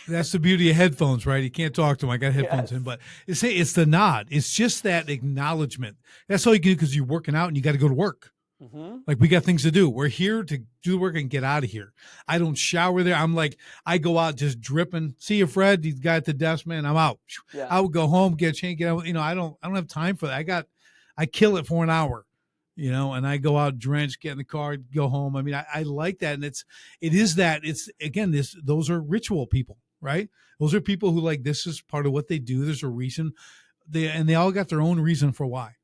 That's the beauty of headphones, right? You can't talk to them. I got headphones in, but it's the nod. It's just that acknowledgement. That's all you can do, because you're working out and you got to go to work. Mm-hmm. Like, we got things to do. We're here to do the work and get out of here. I don't shower there. I'm like, I go out just dripping. See you, Fred. He's got the desk, man. I'm out. Yeah. I would go home, get a change, get out. I don't have time for that. I kill it for an hour, and I go out drenched, get in the car, go home. I mean, I like that. And those are ritual people, right? Those are people who, like, this is part of what they do. There's a reason, they all got their own reason for why.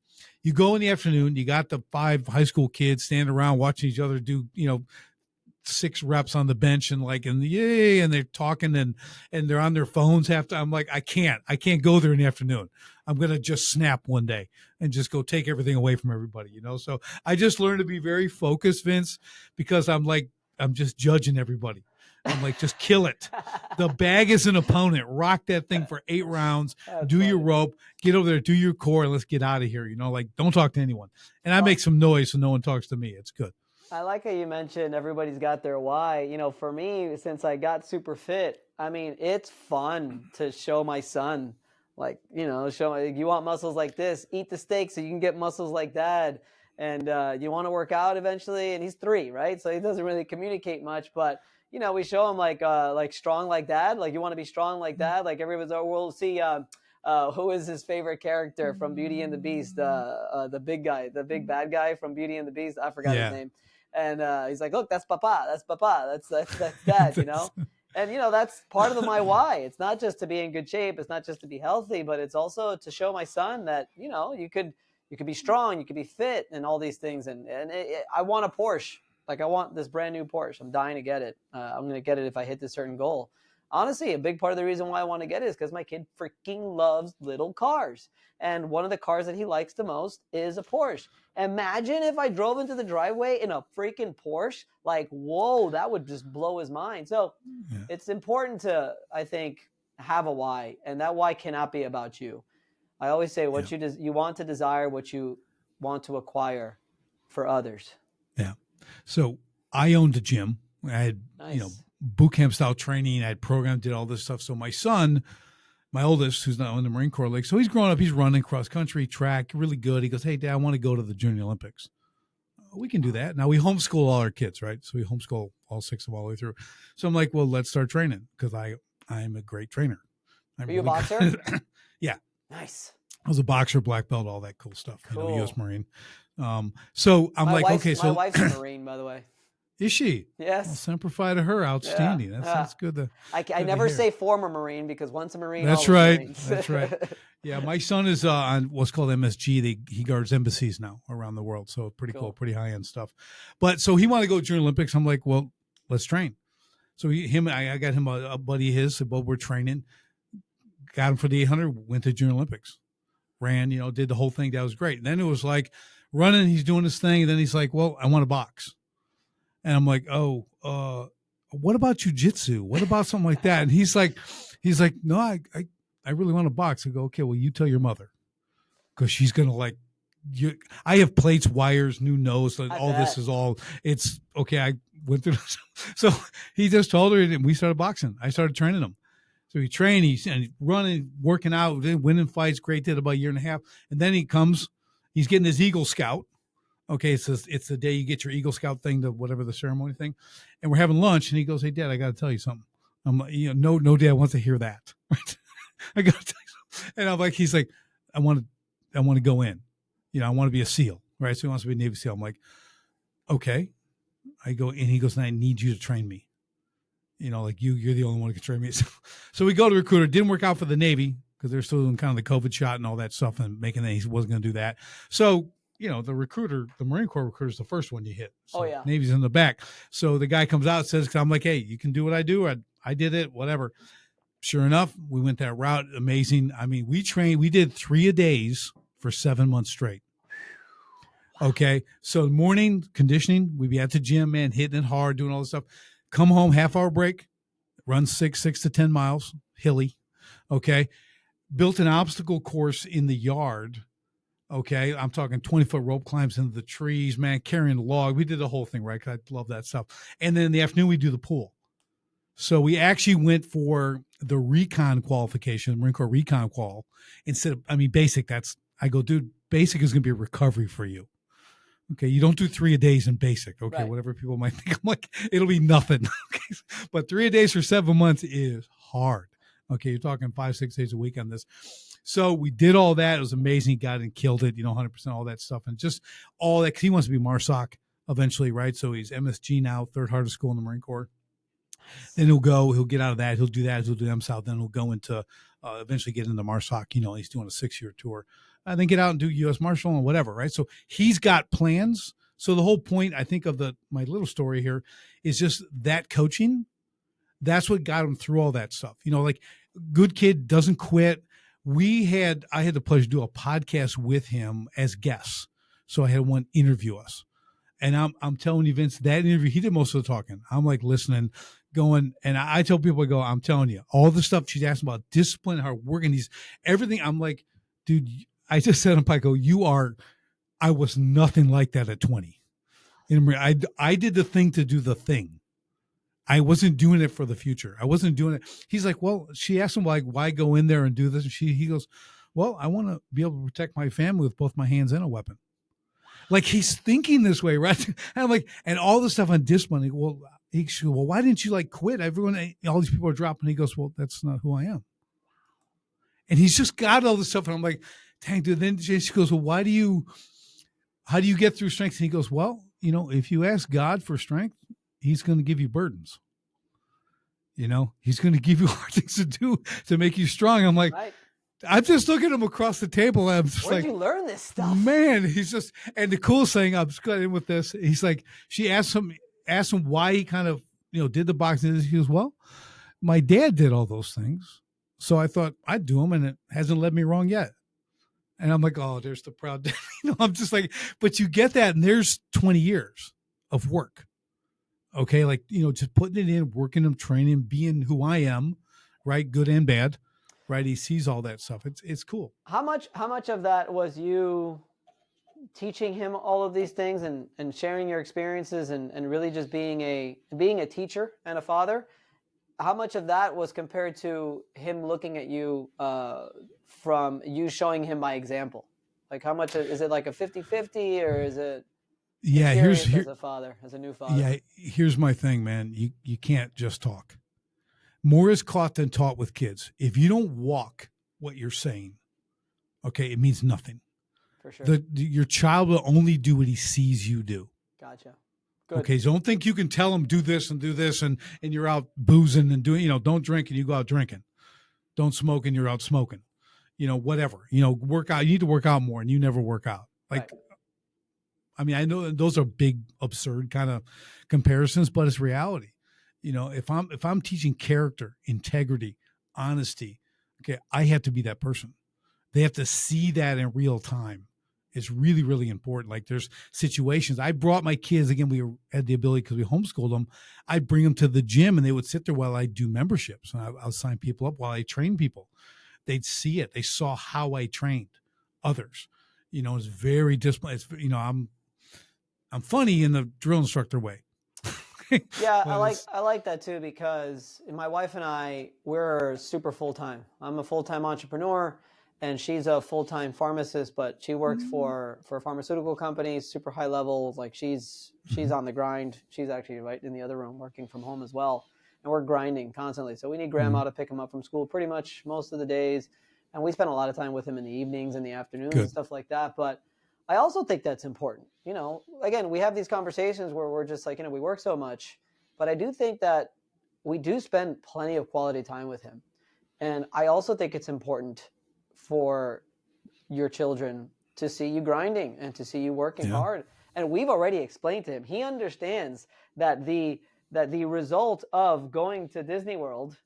You go in the afternoon, you got the 5 high school kids standing around watching each other do, 6 reps on the bench and yay, and they're talking and they're on their phones half time. I'm like, I can't go there in the afternoon. I'm going to just snap one day and just go take everything away from everybody, So I just learned to be very focused, Vince, because I'm just judging everybody. I'm like, just kill it. The bag is an opponent. Rock that thing for 8 rounds. Do your rope. Get over there. Do your core. And let's get out of here. Don't talk to anyone. And I make some noise so no one talks to me. It's good. I like how you mentioned everybody's got their why. For me, since I got super fit, it's fun to show my son, you want muscles like this, eat the steak so you can get muscles like that. And you want to work out eventually. And he's 3, right? So he doesn't really communicate much, but we show him like strong like that. Like, you want to be strong like that. Like, everybody's, we'll see, who is his favorite character from Beauty and the Beast? The big guy, the big bad guy from Beauty and the Beast. I forgot his name. And he's like, look, that's Papa. That's Papa. That's Dad, And, that's part of my why. It's not just to be in good shape. It's not just to be healthy, but it's also to show my son that, you could be strong, you could be fit and all these things. And I want a Porsche. Like, I want this brand new Porsche. I'm dying to get it. I'm going to get it if I hit this certain goal. Honestly, a big part of the reason why I want to get it is because my kid freaking loves little cars. And one of the cars that he likes the most is a Porsche. Imagine if I drove into the driveway in a freaking Porsche. Like, whoa, that would just blow his mind. So It's important to, I think, have a why. And that why cannot be about you. I always say you want to desire what you want to acquire for others. Yeah. So I owned a gym. I had, boot camp style training. I had programmed, did all this stuff. So my son, my oldest, who's now in the Marine Corps, so he's growing up, he's running cross country, track, really good. He goes, hey, Dad, I want to go to the Junior Olympics. We can do that. Now we homeschool all our kids, right? So we homeschool all 6 of them all the way through. So I'm like, well, let's start training because I'm a great trainer. Are you a boxer? Yeah. Nice. I was a boxer, black belt, all that cool stuff. Cool. U.S. Marine. So I'm my wife's a Marine, by the way. Is she? Yes. Well, Semper Fi to her. Outstanding. Yeah. That's good. I never say former Marine because once a Marine, that's right. That's right. Yeah, my son is on what's called MSG. He guards embassies now around the world. So pretty cool, pretty high end stuff. But so he wanted to go to Junior Olympics. I'm like, well, let's train. So I got him a buddy of his. So both were training. Got him for the 800. Went to Junior Olympics. Ran, did the whole thing. That was great. And then it was like running. He's doing this thing. And then he's like, well, I want to box. And I'm like, oh, what about jujitsu? What about something like that? And he's like, no, I really want to box. I go, okay, well, you tell your mother because she's going to I have plates, wires, new nose. This is all, it's okay. I went through this. So he just told her and we started boxing. I started training him. So he trained, he's running, working out, winning fights. Great, did about a year and a half. And then he's getting his Eagle Scout. Okay, it's the day you get your Eagle Scout thing, to whatever the ceremony thing, and we're having lunch, and he goes, "Hey, Dad, I got to tell you something." I'm like, no, Dad wants to hear that. I got to tell you something. And I'm like, he's like, I want to go in, I want to be a SEAL, right? So he wants to be a Navy SEAL. I'm like, okay. I go, and he goes, and I need you to train me. You're the only one who can train me. So we go to recruiter. Didn't work out for the Navy because they're still doing kind of the COVID shot and all that stuff, and making that he wasn't going to do that. So. The recruiter, the Marine Corps recruiter is the first one you hit. So Navy's in the back. So the guy comes out, says, I'm like, hey, you can do what I do. I did it, whatever. Sure enough, we went that route. Amazing. We did 3 a days for 7 months straight. Okay. So morning conditioning, we'd be at the gym, man, hitting it hard, doing all this stuff. Come home, half-hour break, run 6 to 10 miles, hilly. Okay. Built an obstacle course in the yard. Okay, I'm talking 20-foot rope climbs into the trees, man, carrying a log. We did the whole thing, right? Because I love that stuff. And then in the afternoon, we do the pool. So we actually went for the recon qualification, the Marine Corps recon qual, instead of, basic. I go, dude, basic is going to be a recovery for you. Okay, you don't do 3 a days in basic. Okay, right. Whatever people might think. I'm like, it'll be nothing. Okay, but 3 a days for 7 months is hard. Okay, you're talking 5-6 days a week on this. So we did all that. It was amazing. He got it and killed it, 100%, all that stuff. And just all that, because he wants to be MARSOC eventually, right? So he's MSG now, 3rd hardest school in the Marine Corps. Then he'll get out of that. He'll do that. He'll do MSOC. Then he'll go into, eventually get into MARSOC. He's doing a 6-year tour. and then get out and do U.S. Marshal and whatever, right? So he's got plans. So the whole point, I think, of my little story here is just that coaching. That's what got him through all that stuff. Like good kid, doesn't quit. I had the pleasure to do a podcast with him as guests. So I had one interview us. And I'm telling you, Vince, that interview, he did most of the talking. I'm like listening, going, and I tell people, I'm telling you, all the stuff she's asking about discipline, hard work, and everything. I'm like, dude, I just said, I was nothing like that at 20. I did the thing to do the thing. I wasn't doing it for the future. I wasn't doing it. He's like, well, she asked him, like, why go in there and do this? And he goes, well, I want to be able to protect my family with both my hands and a weapon. Like he's thinking this way, right? And I'm like, and all the stuff on discipline. He goes, well, why didn't you like quit? All these people are dropping. He goes, well, that's not who I am. And he's just got all this stuff. And I'm like, dang, dude. Then she goes, well, how do you get through strength? And he goes, well, if you ask God for strength, he's going to give you burdens. He's going to give you hard things to do to make you strong. I'm like, right. I'm just looking at him across the table. I'm just Where'd you learn this stuff? Man, he's just, and the coolest thing, I'm just going in with this. He's like, she asked him why he kind of, did the boxing. He goes, well, my dad did all those things. So I thought I'd do them, and it hasn't led me wrong yet. And I'm like, oh, there's the proud dad. I'm just like, but you get that. And there's 20 years of work. Okay. Like, just putting it in, working him, training, being who I am, right? Good and bad. Right. He sees all that stuff. It's cool. How much of that was you teaching him all of these things and sharing your experiences and really just being a teacher and a father? How much of that was compared to him looking at you from you showing him by example? Like how much is it like a 50-50 or is it? Yeah. Here's as a father, as a new father. Yeah. Here's my thing, man. You can't just talk. More is caught than taught with kids. If you don't walk what you're saying, okay, it means nothing. For sure. Your child will only do what he sees you do. Gotcha. Good. Okay, so don't think you can tell him do this and you're out boozing and doing, don't drink and you go out drinking. Don't smoke and you're out smoking. Whatever. Work out. You need to work out more and you never work out. Like, right. I mean, I know those are big, absurd kind of comparisons, but it's reality. If I'm teaching character, integrity, honesty, okay, I have to be that person. They have to see that in real time. It's really, really important. Like there's situations. I brought my kids, again, we had the ability because we homeschooled them. I'd bring them to the gym and they would sit there while I do memberships. And I'll sign people up while I train people. They'd see it. They saw how I trained others. It's very disciplined. It's, I'm funny in the drill instructor way. Yeah, I like that too because my wife and I, we're super full-time. I'm a full-time entrepreneur and she's a full-time pharmacist, but she works for pharmaceutical companies, super high level. Like she's on the grind. She's actually right in the other room working from home as well. And we're grinding constantly. So we need grandma to pick him up from school pretty much most of the days. And we spend a lot of time with him in the evenings and the afternoons and stuff like that. But I also think that's important. Again, we have these conversations where we're just like, we work so much, but I do think that we do spend plenty of quality time with him. And I also think it's important for your children to see you grinding and to see you working hard. And we've already explained to him, he understands that the result of going to Disney World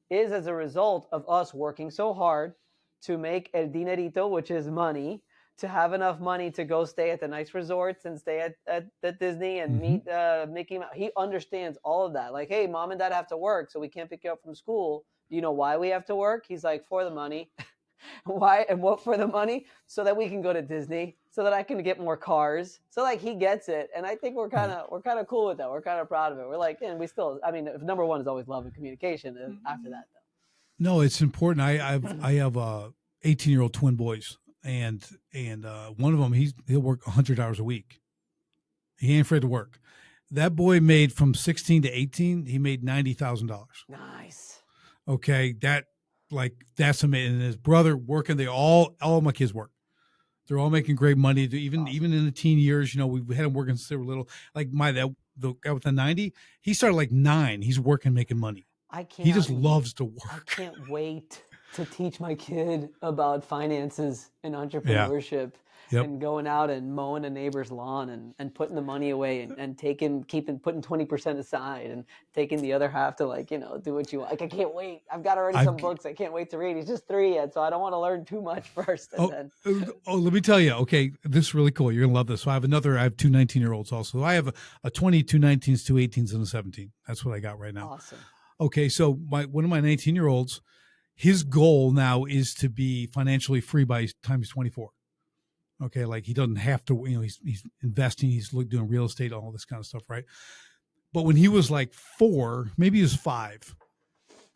is as a result of us working so hard to make el dinerito, which is money, to have enough money to go stay at the nice resorts and stay at Disney and meet Mickey Mouse. He understands all of that. Like, hey, mom and dad have to work, so we can't pick you up from school. Do you know why we have to work? He's like, for the money. Why and what for the money? So that we can go to Disney, so that I can get more cars. So like he gets it. And I think we're kind of cool with that. We're kind of proud of it. We're like, and we still, number one is always love and communication. And after that, though. No, it's important. I have 18-year-old twin boys. And one of them, he'll work 100 hours a week. He ain't afraid to work. That boy made from 16 to 18, he made $90,000. Nice. Okay. That's amazing. And his brother working, all of my kids work. They're all making great money. Even in the teen years, we had them working since they were little. Like the guy with the 90, he started like 9. He's working, making money. He just loves to work. I can't wait. to teach my kid about finances and Yeah. entrepreneurship Yep. and going out and mowing a neighbor's lawn and putting the money away and putting 20% aside and taking the other half to do what you want. Like, I can't wait. I've got already I've some books I can't wait to read. He's just 3 yet, so I don't want to learn too much first. And oh, then let me tell you. Okay, this is really cool. You're gonna love this. So I have two 19-year-olds also. I have a 20, two 19s, two 18s, and a 17. That's what I got right now. Awesome. Okay, so one of my 19-year-olds, his goal now is to be financially free by the time he's 24. Okay, like he doesn't have to, he's investing, he's doing real estate, all this kind of stuff, right? But when he was like 4, maybe he was 5,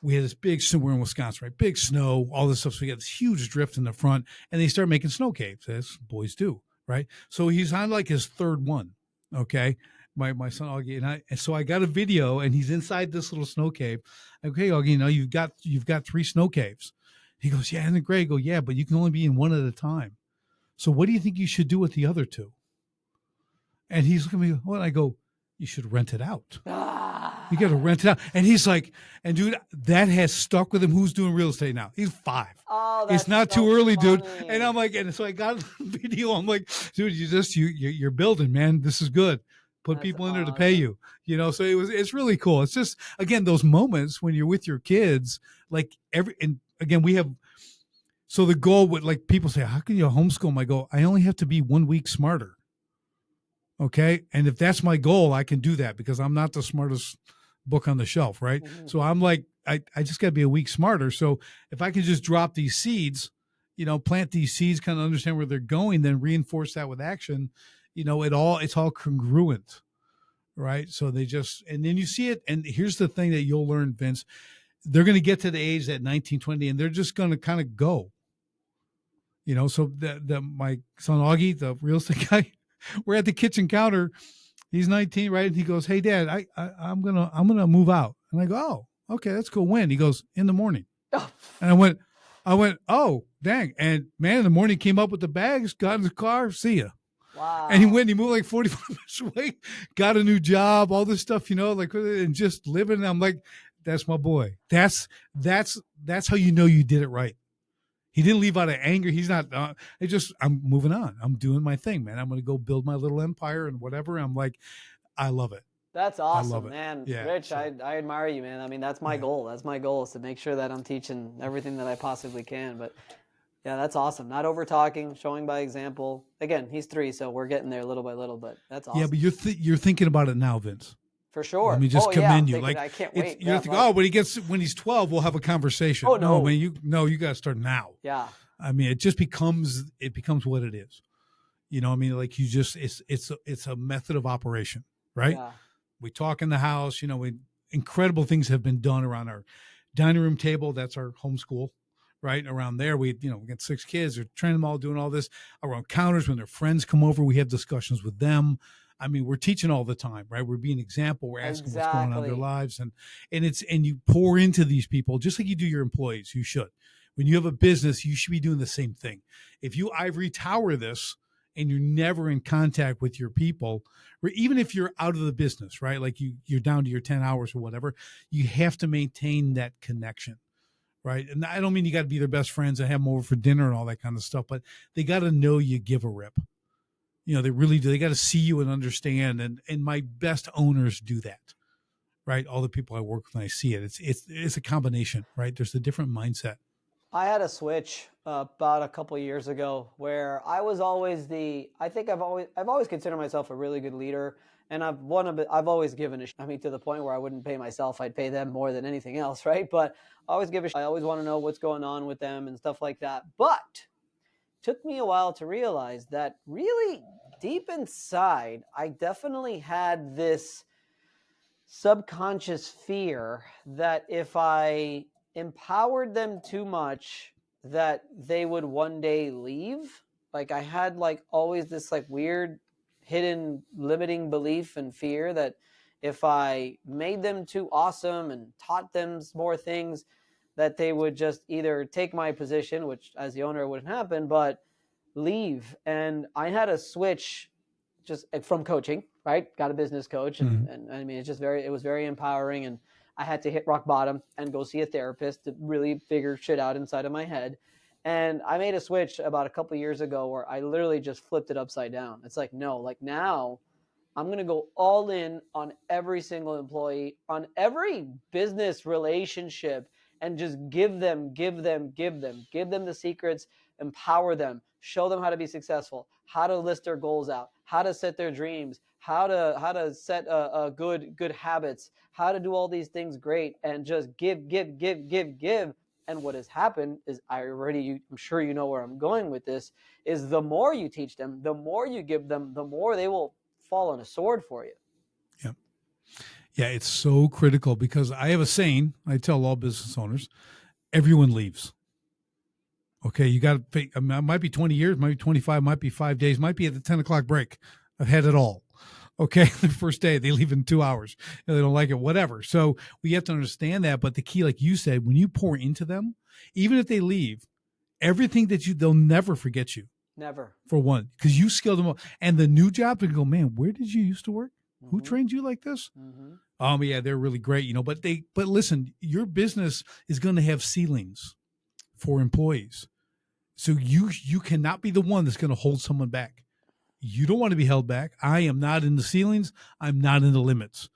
we had this big snow. We're in Wisconsin, right? Big snow, all this stuff. So we got this huge drift in the front, and they start making snow caves, as boys do, right? So he's on like his 3rd one. Okay, my son Augie and so I got a video, and he's inside this little snow cave. Okay, Augie, you've got 3 snow caves. He goes, yeah, and the gray go, yeah, but you can only be in one at a time. So what do you think you should do with the other 2? And he's looking at me, well, I go, you should rent it out. You got to rent it out. And he's like, and dude, that has stuck with him. Who's doing real estate now? He's 5. Oh, that's it's not so too early, funny. dude. And I'm like, and so I got a video. I'm like, dude, you're building, man. This is good. Put That's people in there to pay you, so it's really cool. It's just, again, those moments when you're with your kids, like and again, so the goal would, like, people say, how can you homeschool them? I go, I only have to be 1 week smarter. Okay. And if that's my goal, I can do that because I'm not the smartest book on the shelf. Right. Mm-hmm. So I'm like, I just got to be a week smarter. So if I can just drop these seeds, plant these seeds, kind of understand where they're going, then reinforce that with action, it's all congruent. Right. So and then you see it. And here's the thing that you'll learn, Vince, they're going to get to the age at 19, 20, and they're just going to kind of go, so my son, Augie, the real estate guy, we're at the kitchen counter. He's 19, right? And he goes, hey, Dad, I'm gonna move out. And I go, oh, okay, that's cool. When? He goes, in the morning. And I went, oh, dang. And man, in the morning, came up with the bags, got in the car, see ya. Wow. And he moved like 45 minutes away, got a new job, all this stuff, and just living. And I'm like, that's my boy. That's how you did it right. He didn't leave out of anger. He's not, I'm moving on. I'm doing my thing, man. I'm going to go build my little empire and whatever. I'm like, I love it. That's awesome, man. Yeah, Rich, so, I admire you, man. I mean, that's my goal. That's my goal, is to make sure that I'm teaching everything that I possibly can. But yeah, that's awesome. Not over talking, showing by example. Again, he's 3, so we're getting there little by little, but that's awesome. Yeah, but you're thinking about it now, Vince. For sure. Let me just commend you. Like, I can't wait. You're thinking, when he's 12, we'll have a conversation. Oh, no. You got to start now. Yeah. I mean, it just becomes what it is. Like it's a method of operation, right? Yeah. We talk in the house, incredible things have been done around our dining room table. That's our homeschool, right? Around there, we got 6 kids. They're training them all, doing all this around counters. When their friends come over, we have discussions with them. I mean, we're teaching all the time, right? We're being an example. We're asking what's going on in their lives. And you pour into these people just like you do your employees. You should. When you have a business, you should be doing the same thing. If you ivory tower this and you're never in contact with your people, or even if you're out of the business, right? Like you're down to your 10 hours or whatever, you have to maintain that connection, right? And I don't mean you got to be their best friends and have them over for dinner and all that kind of stuff, but they got to know you give a rip. They really do. They got to see you and understand. And my best owners do that, right? All the people I work with, when I see it, it's a combination, right? There's a different mindset. I had a switch about a couple of years ago where I was always I've always considered myself a really good leader, and I've always given to the point where I wouldn't pay myself, I'd pay them more than anything else, right? But I always I always want to know what's going on with them and stuff like that. But it took me a while to realize that really deep inside, I definitely had this subconscious fear that if I empowered them too much, that they would one day leave. Like, I had always this weird hidden limiting belief and fear that if I made them too awesome and taught them more things, that they would just either take my position, which as the owner wouldn't happen, but leave. And I had a switch just from coaching, right? Got a business coach. And I mean, it was very empowering. And I had to hit rock bottom and go see a therapist to really figure shit out inside of my head. And I made a switch about a couple of years ago where I literally just flipped it upside down. It's like, no, like now I'm going to go all in on every single employee, on every business relationship, and just give them the secrets, empower them, show them how to be successful, how to list their goals out, how to set their dreams, how to set a good habits, how to do all these things great, and just give. And what has happened is I'm sure you know where I'm going with this, is the more you teach them, the more you give them, the more they will fall on a sword for you. Yeah. Yeah, it's so critical because I have a saying I tell all business owners, everyone leaves. Okay, you got to pay. It might be 20 years, might be 25, might be 5 days, might be at the 10 o'clock break. I've had it all. Okay, the first day they leave in 2 hours. They don't like it, whatever. So we have to understand that. But the key, like you said, when you pour into them, even if they leave, everything they'll never forget you. Never. For one, because you skilled them up. And the new job, they go, man, where did you used to work? Mm-hmm. Who trained you like this? Mm-hmm. Yeah, they're really great, but listen, your business is going to have ceilings for employees. So you cannot be the one that's going to hold someone back. You don't want to be held back. I am not in the ceilings. I'm not in the limits.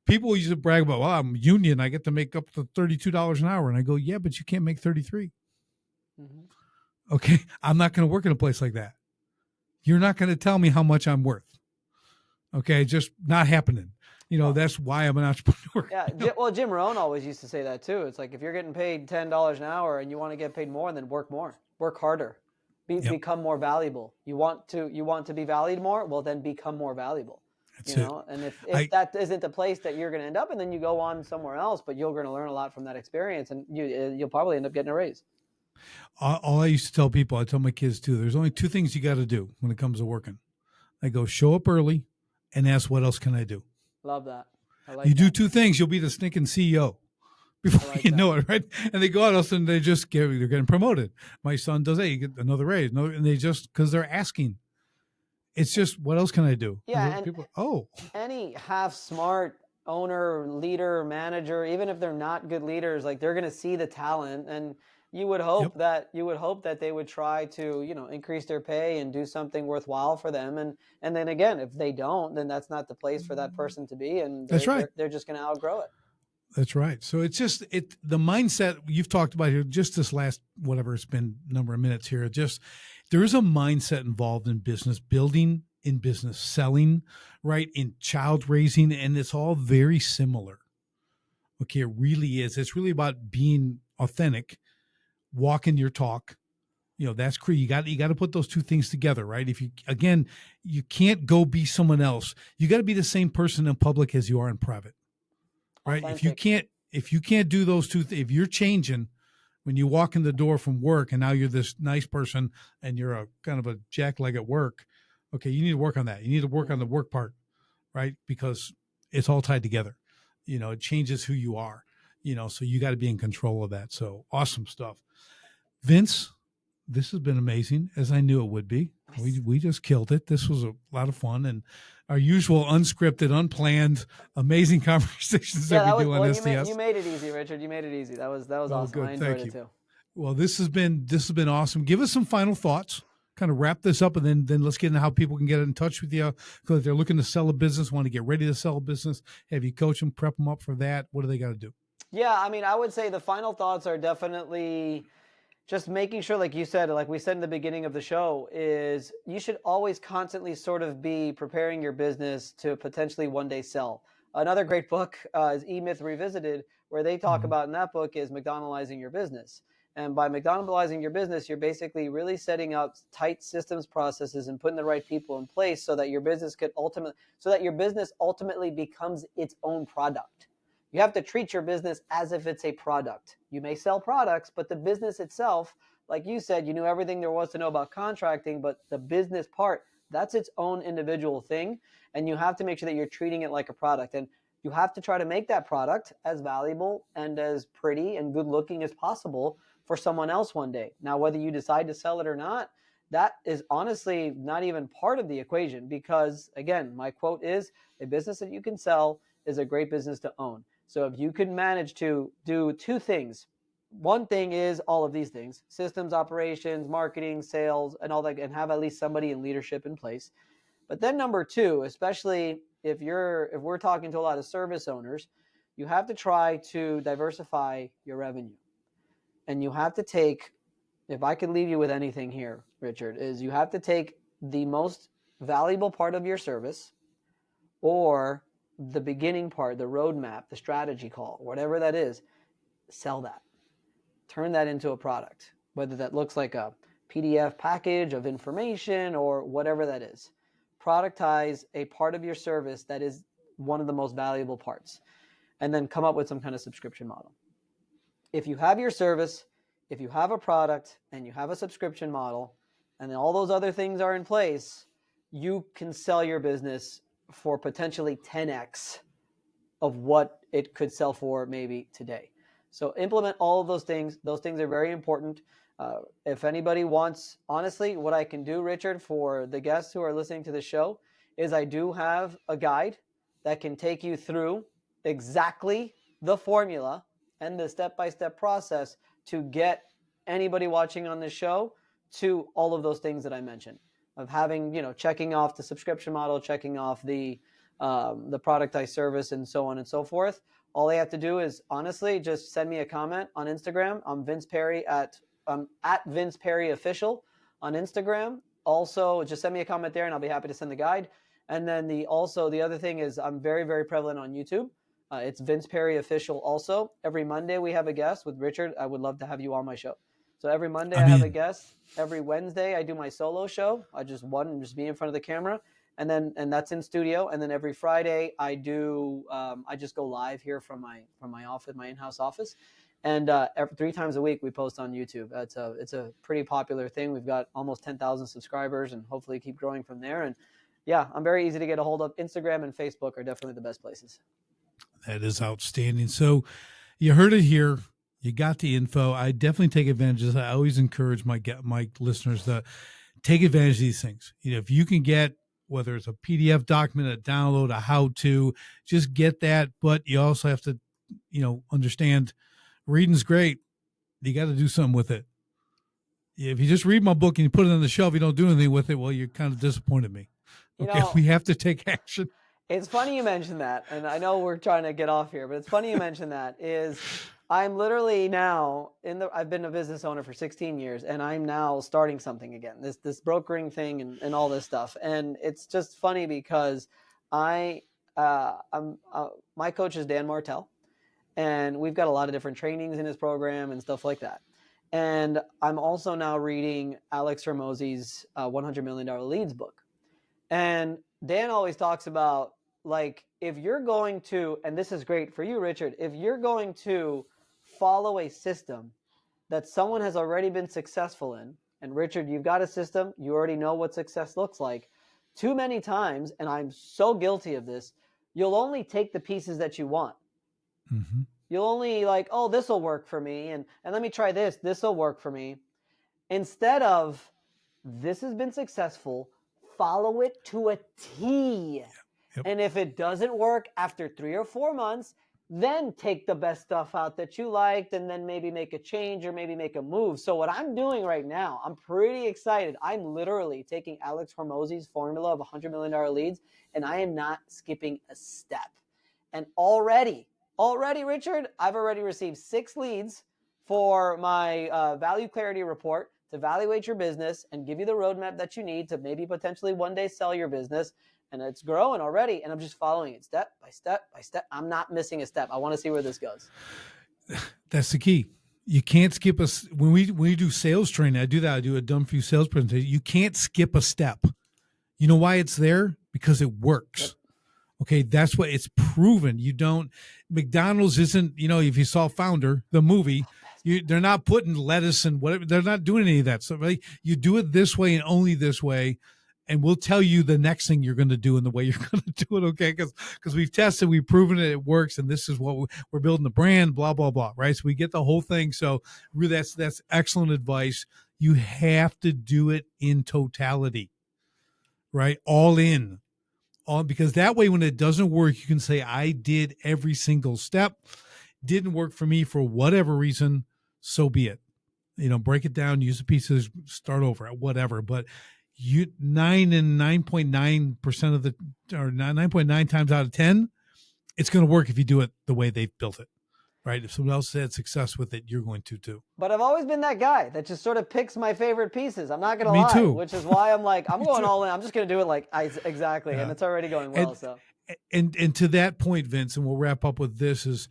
People used to brag about, well, I'm union. I get to make up to $32 an hour. And I go, yeah, but you can't make 33. Mm-hmm. Okay. I'm not going to work in a place like that. You're not going to tell me how much I'm worth. Okay. Just not happening. That's why I'm an entrepreneur. Yeah. Well, Jim Rohn always used to say that too. It's like, if you're getting paid $10 an hour and you want to get paid more, then work more, work harder, become more valuable. You want to be valued more? Well, then become more valuable. That's it. And if that isn't the place that you're going to end up in, then you go on somewhere else, but you're going to learn a lot from that experience, and you'll probably end up getting a raise. All I used to tell people, I tell my kids too, there's only two things you got to do when it comes to working. I go, show up early and ask, what else can I do? Love that. You do two things, you'll be the stinking CEO before you know it, right? And they go out, else and they're getting promoted. My son does that, you get another raise, and they just, because they're asking. It's just, what else can I do? Yeah, and people, any half smart owner, leader, manager, even if they're not good leaders, like, they're going to see the talent, and you would hope that they would try to, increase their pay and do something worthwhile for them. And then again, if they don't, then that's not the place for that person to be. And that's right. They're just going to outgrow it. That's right. So it's just the mindset you've talked about here, just this last, whatever it's been, number of minutes here, there is a mindset involved in business building, in business selling, right? In child raising, and it's all very similar. Okay. It really is. It's really about being authentic, walking your talk. That's key. You got to put those two things together, right? You can't go be someone else. You got to be the same person in public as you are in private. Right. Authentic. If you can't do those two, if you're changing when you walk in the door from work and now you're this nice person and you're a kind of a jackleg at work, okay, you need to work on that. You need to work on the work part, right? Because it's all tied together. It changes who you are, so you got to be in control of that. So awesome stuff. Vince, this has been amazing, as I knew it would be. We just killed it. This was a lot of fun, and our usual unscripted, unplanned, amazing conversations that we do on STS. You made it easy, Richard. You made it easy. That was awesome. Good. I enjoyed it too. Well, this has been awesome. Give us some final thoughts. Kind of wrap this up, and then let's get into how people can get in touch with you. Because if they're looking to sell a business, want to get ready to sell a business, have you coach them, prep them up for that? What do they got to do? Yeah, I would say the final thoughts are definitely just making sure, like you said, like we said in the beginning of the show, is you should always constantly sort of be preparing your business to potentially one day sell. Another great book is E-Myth Revisited, where they talk about, in that book, is McDonaldizing your business. And by McDonaldizing your business, you're basically really setting up tight systems, processes, and putting the right people in place so that your business ultimately becomes its own product. You have to treat your business as if it's a product. You may sell products, but the business itself, like you said, you knew everything there was to know about contracting, but the business part, that's its own individual thing. And you have to make sure that you're treating it like a product. And you have to try to make that product as valuable and as pretty and good looking as possible for someone else one day. Now, whether you decide to sell it or not, that is honestly not even part of the equation, because again, my quote is, a business that you can sell is a great business to own. So if you could manage to do two things, one thing is all of these things: systems, operations, marketing, sales, and all that, and have at least somebody in leadership in place. But then number two, especially if we're talking to a lot of service owners, you have to try to diversify your revenue. And you have to take, if I could leave you with anything here, Richard, is you have to take the most valuable part of your service, or the beginning part, the roadmap, the strategy call, whatever that is, sell that. Turn that into a product, whether that looks like a PDF package of information or whatever that is. Productize a part of your service that is one of the most valuable parts, and then come up with some kind of subscription model. If you have your service, if you have a product, and you have a subscription model, and then all those other things are in place, you can sell your business for potentially 10x of what it could sell for maybe today. So implement all of those things. Those things are very important. If anybody wants, honestly, what I can do, Richard, for the guests who are listening to the show, is I do have a guide that can take you through exactly the formula and the step-by-step process to get anybody watching on this show to all of those things that I mentioned, of having, checking off the subscription model, checking off the product I service, and so on and so forth. All they have to do is, honestly, just send me a comment on Instagram. I'm Vince Perri at Vince Perri Official on Instagram. Also, just send me a comment there, and I'll be happy to send the guide. And then the other thing is, I'm very, very prevalent on YouTube. It's Vince Perri Official also. Every Monday we have a guest with Richard. I would love to have you on my show. So every Monday I have a guest. Every Wednesday I do my solo show. I just be in front of the camera. And that's in studio. And then every Friday I just go live here from my office, my in-house office. And 3 times a week we post on YouTube. It's a pretty popular thing. We've got almost 10,000 subscribers, and hopefully keep growing from there. And yeah, I'm very easy to get a hold of. Instagram and Facebook are definitely the best places. That is outstanding. So you heard it here. You got the info. I definitely take advantage of this. I always encourage my listeners to take advantage of these things. If you can get, whether it's a PDF document, a download, a how-to, just get that. But you also have to, understand reading's great. You got to do something with it. If you just read my book and you put it on the shelf, you don't do anything with it, well, you're kind of disappointed me. Okay, we have to take action. It's funny you mentioned that, and I know we're trying to get off here, but it's funny you mentioned that. Is I'm literally now I've been a business owner for 16 years, and I'm now starting something again, this brokering thing and all this stuff. And it's just funny because my coach is Dan Martell, and we've got a lot of different trainings in his program and stuff like that. And I'm also now reading Alex Hormozi's $100 Million Leads book. And Dan always talks about, like, if you're going to, and this is great for you, Richard, if you're going to follow a system that someone has already been successful in, and Richard, you've got a system, you already know what success looks like, too many times, and I'm so guilty of this, you'll only take the pieces that you want. Mm-hmm. You'll only this will work for me, and let me try this will work for me. Instead of, this has been successful, follow it to a T. Yep. And if it doesn't work after 3 or 4 months, then take the best stuff out that you liked, and then maybe make a change or maybe make a move. So what I'm doing right now, I'm pretty excited. I'm literally taking Alex Hormozi's formula of $100 million leads, and I am not skipping a step. And already, Richard, I've already received 6 leads for my value clarity report to evaluate your business and give you the roadmap that you need to maybe potentially one day sell your business. And it's growing already, and I'm just following it step by step by step. I'm not missing a step. I want to see where this goes. That's the key. You can't skip when we do sales training. I do that. I do a dumb few sales presentation. You can't skip a step. You know why it's there? Because it works. Yep. Okay, that's what it's proven. McDonald's isn't, if you saw Founder, the movie, they're not putting lettuce and whatever. They're not doing any of that. So really, you do it this way and only this way. And we'll tell you the next thing you're going to do and the way you're going to do it, okay? Because we've tested, we've proven it works, and this is what we're building the brand, blah, blah, blah, right? So we get the whole thing. So really, that's excellent advice. You have to do it in totality, right? All in. on, because that way, when it doesn't work, you can say, I did every single step. Didn't work for me for whatever reason. So be it. Break it down, use the pieces, start over, whatever. But 9.9% of the, or 9.9 times out of 10, it's going to work if you do it the way they've built it, right? If someone else had success with it, you're going to too. But I've always been that guy that just sort of picks my favorite pieces. I'm not going to Me lie, too. which is why I'm like, I'm going all in. I'm just going to do it like exactly. Yeah. And it's already going well. And to that point, Vince, and we'll wrap up with this, is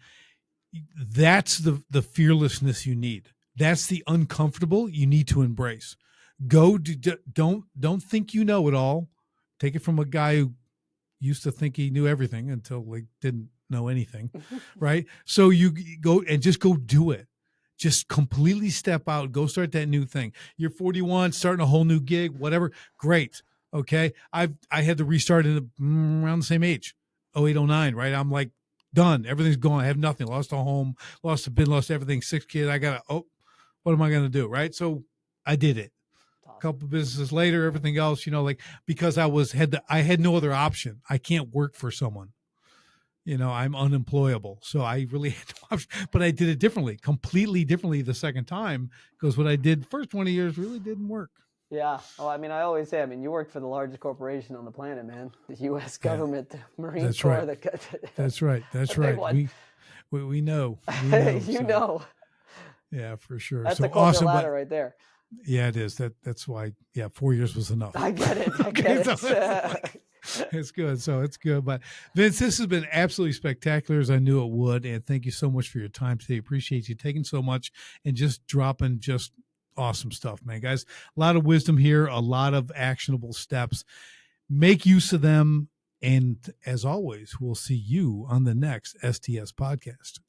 that's the fearlessness you need. That's the uncomfortable you need to embrace. Don't think you know it all. Take it from a guy who used to think he knew everything until he didn't know anything, right? So you go and just go do it. Just completely step out, go start that new thing. You're 41, starting a whole new gig, whatever. Great. Okay. I had to restart around the same age, 08, 09, right? I'm like, done. Everything's gone. I have nothing. Lost a home, lost a bin, lost everything. 6 kids. What am I going to do? Right. So I did it. A couple of businesses later, everything else, because I had no other option. I can't work for someone. I'm unemployable. So I really had no option, but I did it differently, completely differently the second time, because what I did first 20 years really didn't work. Yeah. Well, I work you work for the largest corporation on the planet, man. The U.S. government, the Marine Corps. Right. That's right. That's right. We know. You know. Yeah, for sure. That's so the corporate awesome, ladder right there. Yeah, it is. That's why. Yeah, 4 years was enough. I get it. It's good. So it's good. But Vince, this has been absolutely spectacular, as I knew it would. And thank you so much for your time today. Appreciate you taking so much and just dropping just awesome stuff, man. Guys, a lot of wisdom here, a lot of actionable steps. Make use of them. And as always, we'll see you on the next STS podcast.